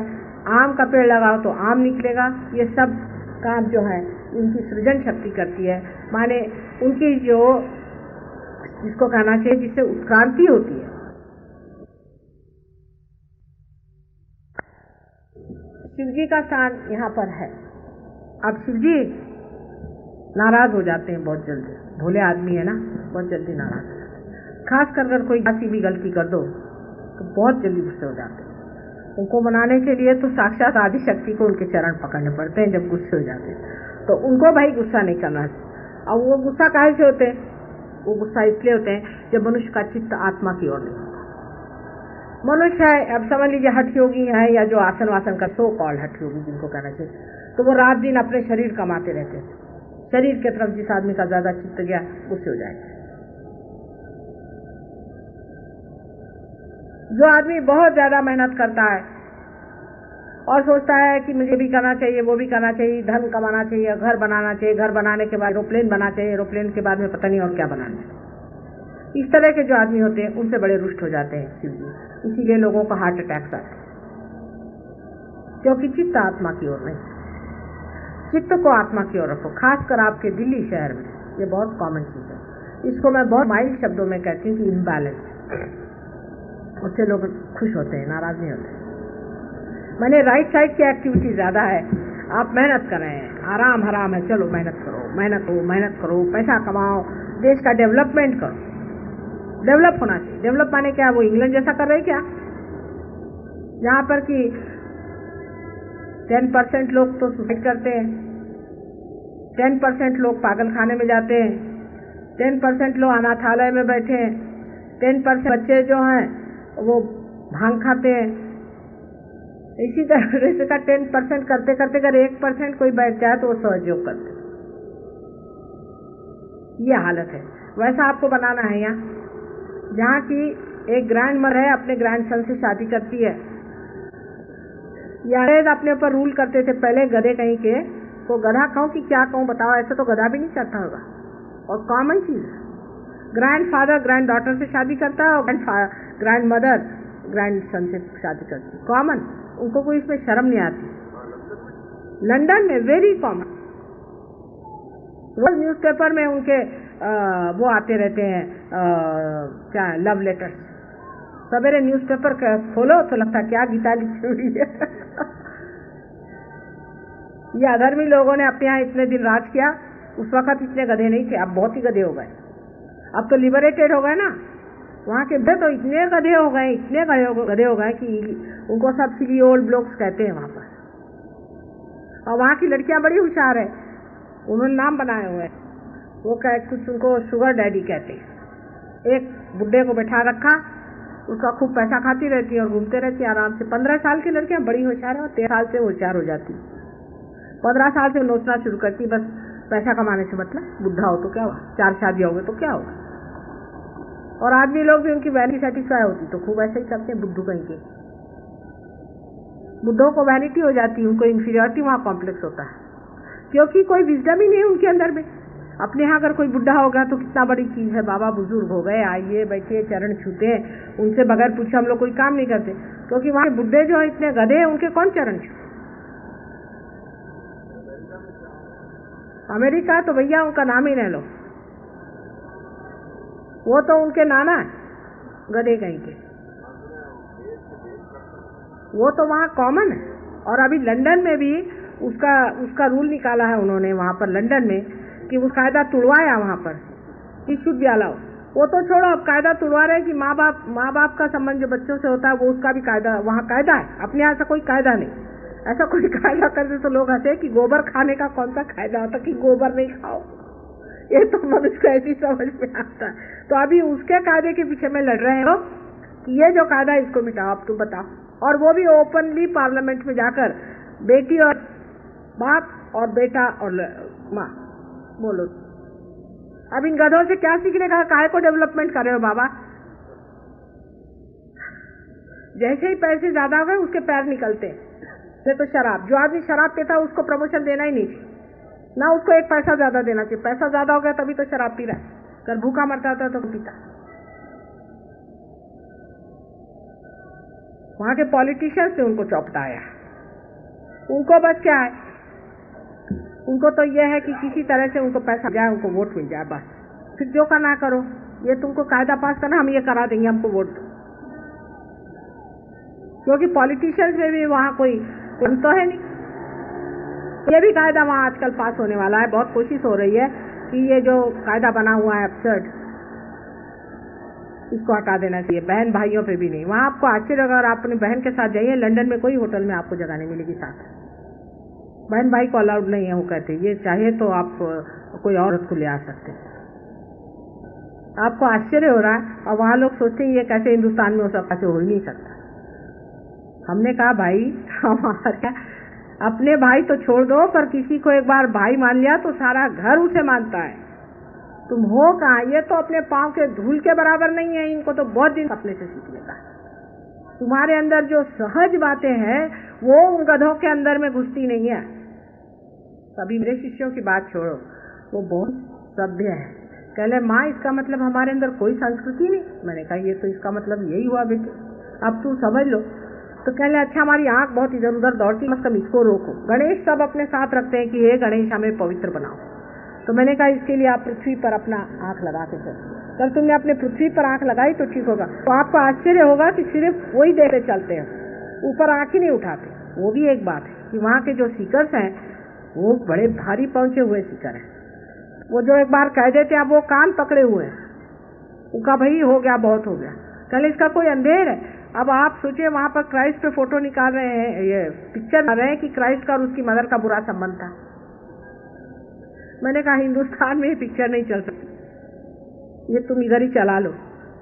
आम का पेड़ लगाओ तो आम निकलेगा। ये सब काम जो है उनकी सृजन शक्ति करती है, माने उनकी जो जिसको कहना चाहिए जिससे उत्क्रांति होती है। शिव जी का स्थान यहाँ पर है। अब शिव जी नाराज हो जाते हैं बहुत जल्दी, भोले आदमी है ना, बहुत जल्दी नाराज हो जाते हैं। खास कर अगर कोई ऐसी भी गलती कर दो तो बहुत जल्दी गुस्से हो जाते हैं। उनको मनाने के लिए तो साक्षात आदि शक्ति को उनके चरण पकड़ने पड़ते हैं जब गुस्से हो जाते हैं। तो उनको भाई गुस्सा नहीं करना चाहिए। और वो गुस्सा काहे से होते हैं? वो गुस्सा इसलिए होते हैं जब मनुष्य का चित्त आत्मा की ओर नहीं होता। मनुष्य है, अब समझ लीजिए हठ योगी है, या जो आसन वासन का सो कॉल्ड हठ योगी जिनको कहना चाहिए, तो वो रात दिन अपने शरीर कमाते रहते हैं, शरीर की तरफ जिस आदमी का ज्यादा चित्त गया उससे हो जाएगा। जो आदमी बहुत ज्यादा मेहनत करता है और सोचता है कि मुझे भी करना चाहिए, वो भी करना चाहिए, धन कमाना चाहिए, घर बनाना चाहिए, घर बनाने के बाद एरोप्लेन बनाना चाहिए, एरोप्लेन के बाद में पता नहीं और क्या बनाना चाहिए, इस तरह के जो आदमी होते हैं उनसे बड़े रुष्ट हो जाते हैं शिव जी। इसीलिए लोगों को हार्ट अटैक्स आते हैं, क्योंकि चित्त आत्मा की ओर नहीं, चित्त को आत्मा की ओर रखो। खासकर आपके दिल्ली शहर में ये बहुत कॉमन चीज है। इसको मैं बहुत माइल्ड शब्दों में कहती हूँ कि इम्बैलेंस। उससे लोग खुश होते हैं, नाराज नहीं होते। मैंने राइट साइड की एक्टिविटी ज्यादा है। आप मेहनत कर रहे हैं, आराम हराम है, चलो मेहनत करो, मेहनत करो, पैसा कमाओ, देश का डेवलपमेंट करो। डेवलप होना चाहिए। डेवलप माने क्या? वो इंग्लैंड जैसा कर रहे क्या? यहाँ पर कि 10% लोग तो सुसाइड करते हैं, 10% लोग पागल खाने में जाते हैं, 10% लोग अनाथालय में बैठे हैं, 10% बच्चे जो हैं वो भांग खाते हैं। इसी तरह से का 10% करते करते अगर 1% कोई बैठ जाए तो वो सहयोग करते। ये हालत है। वैसा आपको बनाना है। यहाँ जहाँ की एक ग्रैंड मदर है, अपने ग्रैंड सन से शादी करती है, या अपने ऊपर रूल करते थे पहले गधे कहीं के, तो गधा कहूँ कि क्या कहूँ बताओ, ऐसे तो गधा भी नहीं करता होगा। और कॉमन चीज है, ग्रैंड फादर ग्रैंड डॉटर से शादी करता है और ग्रैंड मदर ग्रैंड सन से शादी करती है। कॉमन, उनको कोई इसमें शर्म नहीं आती। लंदन में वेरी कॉमन। रोज न्यूज़पेपर में उनके वो आते रहते हैं, क्या लव लेटर्स। सवेरे न्यूज़पेपर खोलो तो लगता है क्या गीता लिखी हुई है। ये अधर्मी लोगों ने अपने यहाँ इतने दिन राज किया। उस वक्त इतने गधे नहीं थे, अब बहुत ही गधे हो गए। अब तो लिबरेटेड हो गए ना, वहाँ के तो इतने गधे हो गए, इतने गधे हो गए कि उनको सब सिली ओल्ड ब्लॉक्स कहते हैं वहाँ पर। और वहाँ की लड़कियाँ बड़ी होशियार है, उन्होंने नाम बनाए हुए हैं। वो कुछ उनको शुगर डैडी कहते हैं। एक बुड्ढे को बैठा रखा, उसका खूब पैसा खाती रहती है और घूमते रहती है आराम से। 15 साल की लड़कियाँ बड़ी होशियार है और 13 साल से होशियार हो जाती। 15 साल से नोचना शुरू करती, बस पैसा कमाने से मतलब। बुढ़ा हो तो क्या हुआ, 4 शादी हो गए तो क्या होगा। और आदमी लोग भी उनकी वैनिटी सेटिस्फाई होती तो खूब ऐसे ही करते हैं। बुद्धू कहीं के बुद्धों को वैनिटी हो जाती है, उनको इंफीरियरिटी वहाँ कॉम्प्लेक्स होता है, क्योंकि कोई विजडम ही नहीं है उनके अंदर में। अपने यहाँ अगर कोई बुढ़ा हो गया तो कितना बड़ी चीज है, बाबा बुजुर्ग हो गए, आइए बैठिए, चरण छूते हैं, उनसे बगैर पूछे हम लोग कोई काम नहीं करते, क्योंकि वहाँ बुढ़े जो है इतने गधे हैं, उनके कौन चरण छूते। अमेरिका तो भैया उनका नाम ही ले लो, वो तो उनके नाना है गधे कहीं के, वो तो वहाँ कॉमन है। और अभी लंदन में भी उसका रूल निकाला है उन्होंने वहाँ पर लंदन में कि वो कायदा तुड़वाया वहाँ पर कि शुद्ध अलाउ। वो तो छोड़ो, अब कायदा तुड़वा रहे कि माँ बाप का संबंध जो बच्चों से होता है वो उसका भी कायदा वहाँ कायदा है। अपने यहाँ से कोई कायदा नहीं। ऐसा कोई कायदा करते तो लोग हंसे कि गोबर खाने का कौन सा कायदा होता कि गोबर नहीं खाओ। ये तो मनुष्य को ऐसी समझ में आता है। तो अभी उसके कायदे के पीछे में लड़ रहे हो कि ये जो कायदा है इसको मिटाओ, अब तुम बताओ। और वो भी ओपनली पार्लियामेंट में जाकर बेटी और बाप और बेटा और माँ बोलो। अब इन गधों से क्या सीखने का, काहे को डेवलपमेंट कर रहे हो बाबा। जैसे ही पैसे ज्यादा हो गए उसके पैर निकलते हैं। तो शराब, जो आदमी शराब पीता है उसको प्रमोशन देना ही नहीं चाहिए ना, उसको 1 पैसा ज्यादा देना चाहिए। पैसा ज्यादा हो गया तभी तो शराब पी रहा है, अगर भूखा मरता होता तो पीता। वहां के पॉलिटिशियंस ने उनको चौपटाया। उनको बस क्या है, उनको तो यह है कि किसी तरह से उनको पैसा जाए, उनको वोट मिल जाए, बस। फिर जो करना करो, ये तुमको कायदा पास करना, हम ये करा देंगे, हमको वोट दो। क्योंकि पॉलिटिशियंस में भी वहाँ कोई तो है नहीं। ये भी कायदा वहाँ आजकल पास होने वाला है। बहुत कोशिश हो रही है कि ये जो कायदा बना हुआ है अपसर्ड, इसको हटा देना चाहिए। बहन भाइयों पे भी नहीं। वहाँ आपको आश्चर्य, अगर आप अपनी बहन के साथ जाइए, लंदन में कोई होटल में आपको जगह नहीं मिलेगी साथ। बहन भाई को अलाउड नहीं है, वो कहते ये चाहे तो आप कोई औरत को ले आ सकते। आपको आश्चर्य हो रहा है और वहाँ लोग सोचते हैं ये कैसे हिंदुस्तान में वो सब कैसे हो ही नहीं सकता। हमने कहा भाई हमारा अपने भाई तो छोड़ दो, पर किसी को एक बार भाई मान लिया तो सारा घर उसे मानता है। तुम हो कहाँ? ये तो अपने पाँव के धूल के बराबर नहीं है। इनको तो बहुत दिन अपने से सीखने का। तुम्हारे अंदर जो सहज बातें हैं वो उन गधों के अंदर में घुसती नहीं है। सभी मेरे शिष्यों की बात छोड़ो, वो बहुत सभ्य है। कहले माँ इसका मतलब हमारे अंदर कोई संस्कृति नहीं। मैंने कहा ये तो इसका मतलब यही हुआ बेटे, अब तू समझ लो। तो कहले अच्छा हमारी आंख बहुत इधर उधर दौड़ती, मत कम इसको रोको। गणेश सब अपने साथ रखते हैं कि हे गणेश हमें पवित्र बनाओ। तो मैंने कहा इसके लिए आप पृथ्वी पर अपना आंख लगा के चलो। जब तुमने अपने पृथ्वी पर आंख लगाई तो ठीक होगा। तो आपको आश्चर्य होगा कि सिर्फ वही देर चलते हैं, ऊपर आंख ही नहीं उठाते। वो भी एक बात है कि वहाँ के जो सीकर्स हैं वो बड़े भारी पहुंचे हुए सीकर हैं। वो जो एक बार कह देते अब वो कान पकड़े हुए हैं, उनका भाई हो गया, बहुत हो गया। कल इसका कोई अंधेर है। अब आप सोचिए वहां पर क्राइस्ट पे फोटो निकाल रहे हैं, ये पिक्चर बना रहे हैं कि क्राइस्ट का और उसकी मदर का बुरा संबंध था। मैंने कहा हिंदुस्तान में ये पिक्चर नहीं चल सकती, ये तुम इधर ही चला लो।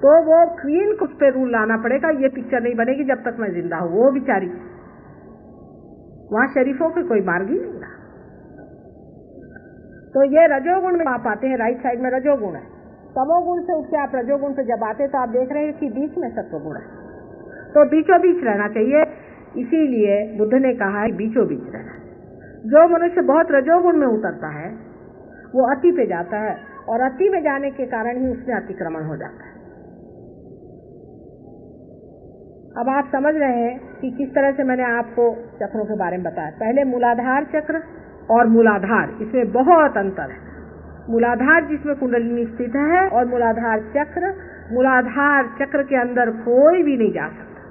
तो वो क्वीन को उस पे रूल लाना पड़ेगा, ये पिक्चर नहीं बनेगी जब तक मैं जिंदा हूं। वो बेचारी वहां शरीफों के कोई मार्ग ही नहीं रहा। तो ये रजोगुण में आप आते हैं, राइट साइड में रजोगुण है। तमोगुण से उठ के आप रजोगुण पे जब आते तो आप देख रहे हैं कि बीच में सत्वगुण है। तो बीचों बीच रहना चाहिए। इसीलिए बुद्ध ने कहा है बीचों बीच रहना। जो मनुष्य बहुत रजोगुण में उतरता है वो अति पे जाता है, और अति में जाने के कारण ही उसमें अतिक्रमण हो जाता है। अब आप समझ रहे हैं कि किस तरह से मैंने आपको चक्रों के बारे में बताया। पहले मूलाधार चक्र और मूलाधार, इसमें बहुत अंतर है। मूलाधार जिसमें कुंडलिनी स्थित है और मूलाधार चक्र। मूलाधार चक्र के अंदर कोई भी नहीं जा सकता,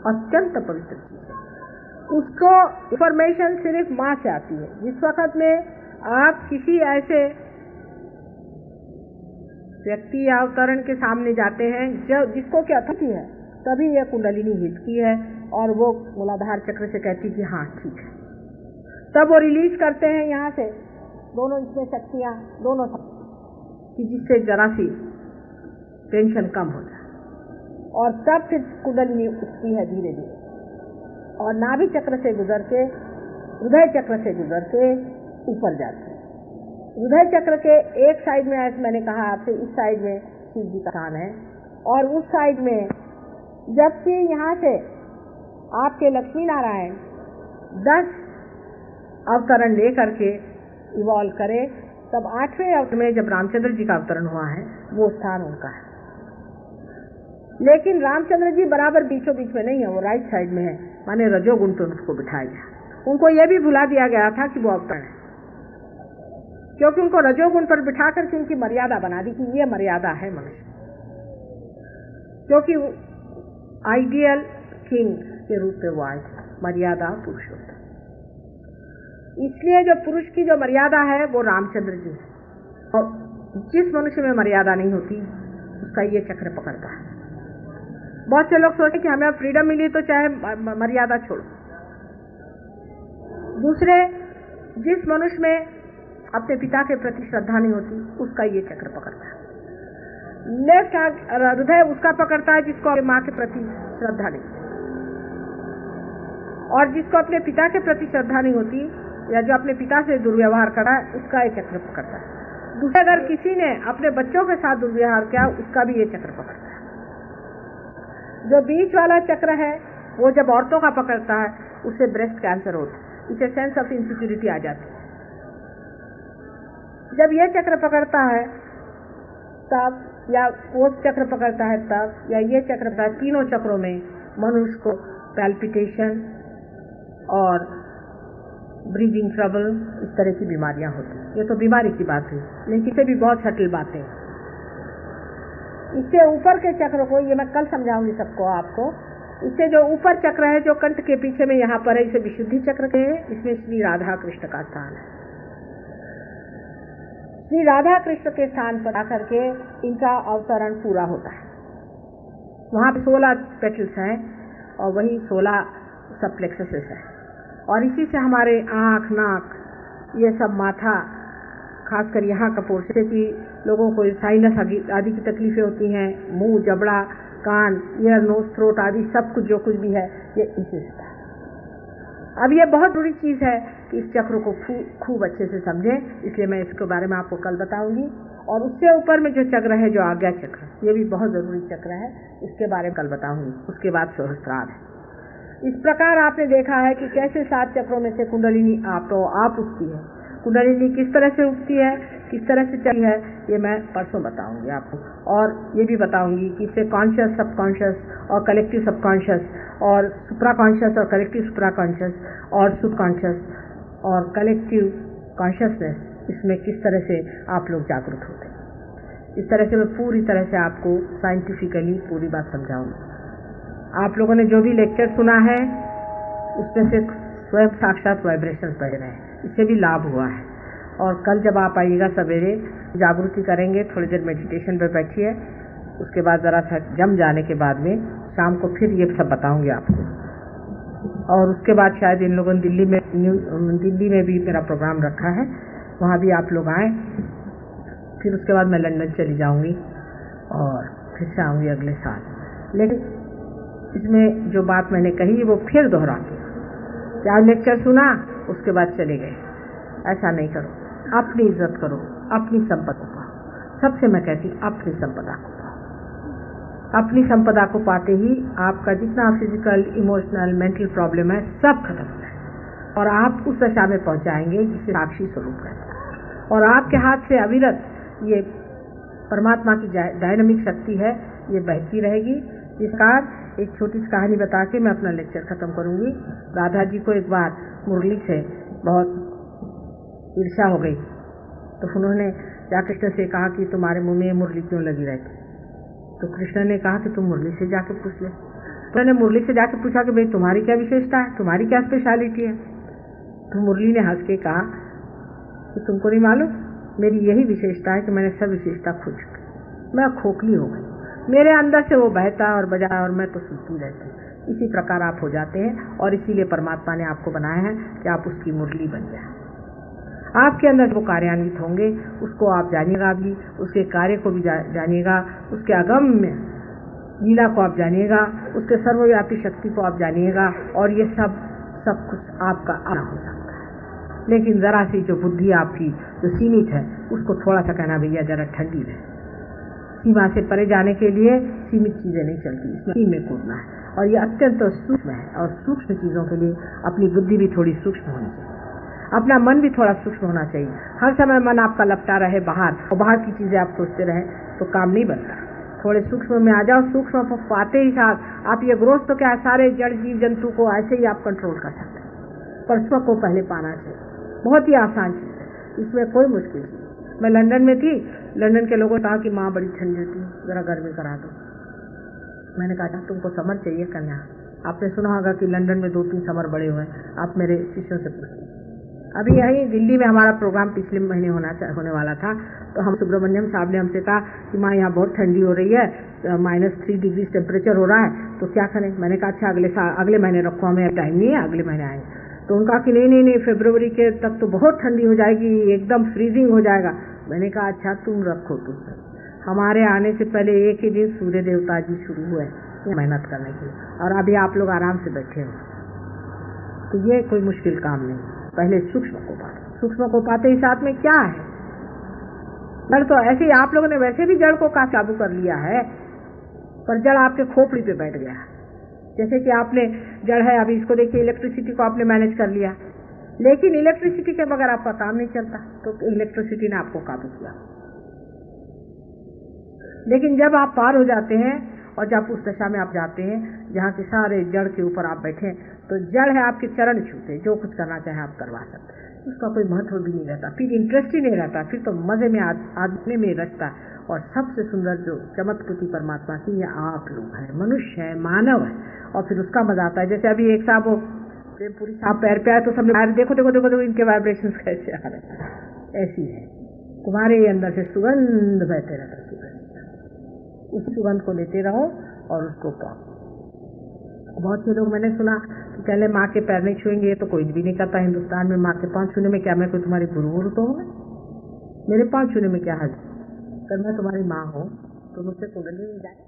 अत्यंत पवित्र चीज है। उसको इंफॉर्मेशन सिर्फ माँ से आती है। जिस वक्त में आप किसी ऐसे व्यक्ति या अवतरण के सामने जाते हैं जिसको क्या अथॉरिटी है, तभी यह कुंडलिनी हिलती है और वो मूलाधार चक्र से कहती कि हाँ ठीक है। तब वो रिलीज करते हैं यहाँ से दोनों इसमें शक्तियाँ, दोनों कि जिससे जरा सी टेंशन कम हो जाए, और तब फिर कुंडलिनी उठती है धीरे धीरे और नाभि चक्र से गुजर के हृदय चक्र से गुजर के ऊपर जाती है। हृदय चक्र के एक साइड में, ऐसे मैंने कहा आपसे, इस साइड में शिव जी का स्थान है और उस साइड में, जबकि यहाँ से आपके लक्ष्मी नारायण 10 अवतरण ले करके इवॉल्व करे, तब 8वें अवतरण में जब रामचंद्र जी का अवतरण हुआ है वो स्थान उनका है। लेकिन रामचंद्र जी बराबर बीचों बीच में नहीं है, वो राइट साइड में है, माने रजोगुण पे उनको बिठाया गया। उनको यह भी भुला दिया गया था कि वो अवतरण है, क्योंकि उनको रजोगुण पर बिठा करके उनकी मर्यादा बना दी कि ये मर्यादा है मनुष्य, क्योंकि आइडियल किंग के रूप में वो आए थे, मर्यादा पुरुषोत्तम। इसलिए जो पुरुष की जो मर्यादा है वो रामचंद्र जी है, और जिस मनुष्य में मर्यादा नहीं होती उसका ये चक्र पकड़ता है। बहुत से लोग सोचते कि हमें फ्रीडम मिली तो चाहे मर्यादा छोड़ो। दूसरे, जिस मनुष्य में अपने पिता के प्रति श्रद्धा नहीं होती उसका ये चक्र पकड़ता है। लेफ्ट हृदय उसका पकड़ता है जिसको अपने माँ के प्रति श्रद्धा नहीं, और जिसको अपने पिता के प्रति श्रद्धा नहीं होती या जो अपने पिता से दुर्व्यवहार करा उसका ये चक्र पकड़ता है। दूसरे, अगर किसी ने अपने बच्चों के साथ दुर्व्यवहार किया उसका भी ये चक्र पकड़ता है। जो बीच वाला चक्र है वो जब औरतों का पकड़ता है उससे ब्रेस्ट कैंसर होता है, इसे सेंस ऑफ इनसिक्योरिटी आ जाती है। जब ये चक्र पकड़ता है तब, या वो चक्र पकड़ता है तब, या ये चक्र पकड़ता है, तीनों चक्रों में मनुष्य को पैल्पिटेशन और ब्रीदिंग ट्रबल, इस तरह की बीमारियां होती हैं। ये तो बीमारी की बात है, लेकिन इसे भी बहुत सटल बातें। इससे ऊपर के चक्र को, ये मैं कल समझाऊंगी सबको आपको। इससे जो ऊपर चक्र है जो कंठ के पीछे में यहाँ पर है, इसे विशुद्धि चक्र कहे। इसमें श्री राधा कृष्ण का स्थान है। श्री राधा कृष्ण के स्थान पर आकर के इनका अवतरण पूरा होता है। वहाँ पे 16 पेटल्स हैं और वही 16 सब प्लेक्ससेस है, और इसी से हमारे आँख, नाक, ये सब माथा, खासकर यहाँ का पोर्शन की लोगों को साइनस आदि की तकलीफें होती हैं, मुंह, जबड़ा, कान, ईयर, नोज, थ्रोट आदि सब कुछ जो कुछ भी है ये इसी से है। अब ये बहुत बुरी चीज़ है कि इस चक्र को खूब अच्छे से समझें, इसलिए मैं इसके बारे में आपको कल बताऊंगी। और उससे ऊपर में जो चक्र है, जो आज्ञा चक्र, ये भी बहुत ज़रूरी चक्र है, इसके बारे में कल बताऊंगी। उसके बाद सहस्त्रार है। इस प्रकार आपने देखा है कि कैसे 7 चक्रों में से कुंडलिनी आप उठती है। कुंडलिनी किस तरह से उठती है, किस तरह से चली है, ये मैं परसों बताऊंगी आपको। और ये भी बताऊंगी कि इससे कॉन्शियस, सबकॉन्शियस और कलेक्टिव सबकॉन्शियस और सुप्रा कॉन्शियस और कलेक्टिव सुप्रा कॉन्शियस और सबकॉन्शियस और कलेक्टिव कॉन्शियसनेस, इसमें किस तरह से आप लोग जागरूक होते हैं। इस तरह से मैं पूरी तरह से आपको साइंटिफिकली पूरी बात समझाऊंगी। आप लोगों ने जो भी लेक्चर सुना है उसमें से स्वयं साक्षात वाइब्रेशंस बढ़ रहे हैं, इससे भी लाभ हुआ है। और कल जब आप आइएगा सवेरे, जागृति करेंगे, थोड़ी देर मेडिटेशन पे बैठिए, उसके बाद ज़रा सा जम जाने के बाद में शाम को फिर ये सब बताऊंगी आपको। और उसके बाद शायद इन लोगों ने दिल्ली में भी मेरा प्रोग्राम रखा है, वहाँ भी आप लोग आए। फिर उसके बाद मैं लंदन चली जाऊँगी और फिर से आऊँगी अगले साल। लेकिन इसमें जो बात मैंने कही वो फिर दोहराती हूँ। क्या लेक्चर सुना उसके बाद चले गए, ऐसा नहीं करो। अपनी इज्जत करो, अपनी संपदा को पाओ। सबसे मैं कहती हूँ अपनी संपदा को पाओ। अपनी संपदा को पाते ही आपका जितना फिजिकल, इमोशनल, मेंटल प्रॉब्लम है सब खत्म हो जाए और आप उस दशा में पहुंच जाएंगे जिसे साक्षी स्वरूप कहते हैं। और आपके हाथ से अविरत ये परमात्मा की डायनामिक शक्ति है, ये बहती रहेगी। इस कार एक छोटी सी कहानी बता के मैं अपना लेक्चर खत्म करूंगी। राधा जी को एक बार मुरली से बहुत ईर्ष्या हो गई, तो उन्होंने जा कृष्ण से कहा कि तुम्हारे मुंह में मुरली क्यों लगी रहती। तो कृष्ण ने कहा कि तुम मुरली से जाके पूछ ले। तो मैंने मुरली से जाके पूछा कि भाई तुम्हारी क्या विशेषता है, तुम्हारी क्या स्पेशलिटी है। तो मुरली ने हंस के कहा कि तुमको नहीं मालूम, मेरी यही विशेषता है कि मैंने सब विशेषता खो चुकी, मैं खोखली हो गई, मेरे अंदर से वो बहता और बजा और मैं तो सुनती रहती। इसी प्रकार आप हो जाते हैं और इसीलिए परमात्मा ने आपको बनाया है कि आप उसकी मुरली बन जाए। आपके अंदर वो कार्यान्वित होंगे, उसको आप जानिएगा भी, उसके कार्य को भी जानिएगा, उसके अगम्य लीला को आप जानिएगा, उसके सर्वव्यापी शक्ति को आप जानिएगा। और ये सब कुछ आपका आना हो सकता है। लेकिन जरा सी जो बुद्धि आपकी जो सीमित है, उसको थोड़ा सा कहना भैया जरा ठंडी रहे। सीमा से परे जाने के लिए सीमित चीजें नहीं चलती, इसमें सीम में कूदना है। और ये अत्यंत सूक्ष्म है, और सूक्ष्म चीजों के लिए अपनी बुद्धि भी थोड़ी सूक्ष्म होनी चाहिए, अपना मन भी थोड़ा सूक्ष्म होना चाहिए। हर समय मन आपका लपटा रहे बाहर और बाहर की चीजें आप सोचते रहे तो काम नहीं बनता। थोड़े सूक्ष्म में आ जाओ। सूक्ष्म को पाते ही साथ आप ये ग्रोथ तो क्या सारे जड़ जीव जंतु को ऐसे ही आप कंट्रोल कर सकते हैं, पर स्व को पहले पाना चाहिए। बहुत ही आसान चीज है, इसमें कोई मुश्किल नहीं। मैं लंदन में थी, लंदन के लोगों ने कहा कि माँ बड़ी ठंडी थी, जरा गर्मी करा दो। मैंने कहा तुमको समर चाहिए कन्या। आपने सुना होगा कि लंदन में 2-3 समर बड़े हुए, आप मेरे शिष्यों से पूछिए। अभी यही दिल्ली में हमारा प्रोग्राम पिछले महीने होने वाला था, तो हम सुब्रमण्यम साहब ने हमसे कहा कि माँ यहाँ बहुत ठंडी हो रही है, -3 डिग्री टेम्परेचर हो रहा है, तो क्या करें। मैंने कहा अच्छा अगले महीने रखो, हमें टाइम नहीं है, अगले महीने आएंगे। तो उनका कि नहीं फरवरी के तक तो बहुत ठंडी हो जाएगी, एकदम फ्रीजिंग हो जाएगा। मैंने कहा अच्छा तुम रखो, तुम हमारे आने से पहले एक ही दिन सूर्य देवता जी शुरू हुए मेहनत करने के लिए, और अभी आप लोग आराम से बैठे हो। तो ये कोई मुश्किल काम नहीं। पहले सूक्ष्म को पाते, सूक्ष्म को पाते ही साथ में क्या है, जड़ तो ऐसे ही आप लोगों ने वैसे भी जड़ को काबू कर लिया है, पर जड़ आपके खोपड़ी पे बैठ गया। जैसे कि आपने जड़ है, अभी इसको देखिए, इलेक्ट्रिसिटी को आपने मैनेज कर लिया, लेकिन इलेक्ट्रिसिटी के बगैर आपका काम नहीं चलता, तो इलेक्ट्रिसिटी ने आपको काबू किया। लेकिन जब आप पार हो जाते हैं और जब उस दशा में आप जाते हैं जहाँ के सारे जड़ के ऊपर आप बैठे, तो जड़ है आपके चरण छूते, जो कुछ करना चाहे आप करवा सकते, उसका कोई महत्व भी नहीं रहता, फिर इंटरेस्ट ही नहीं रहता, फिर तो मजे में आदमी में रहता। और सबसे सुंदर जो चमत्कृति परमात्मा की, ये आप लोग हैं, मनुष्य है, मानव है, और फिर उसका मजा आता है। जैसे अभी एक साहब वो प्रेमपुरी साहब पैर पे आए तो सबने देखो देखो देखो देखो इनके वाइब्रेशंस कैसे आ रहे हैं। ऐसी है तुम्हारे अंदर से सुगंध बहते रहता, सुगंध, उस सुगंध को लेते रहो और उसको पाओ। बहुत से लोग मैंने सुना कि पहले माँ के पैर नहीं छुएंगे, तो कोई भी नहीं करता हिंदुस्तान में। माँ के पाँव छूने में क्या मैं कोई तुम्हारी गुरु तो हूँ? मेरे पाँव छूने में क्या हर्ज? अगर मैं तुम्हारी माँ हूँ तो मुझसे कुंडली नहीं जाए।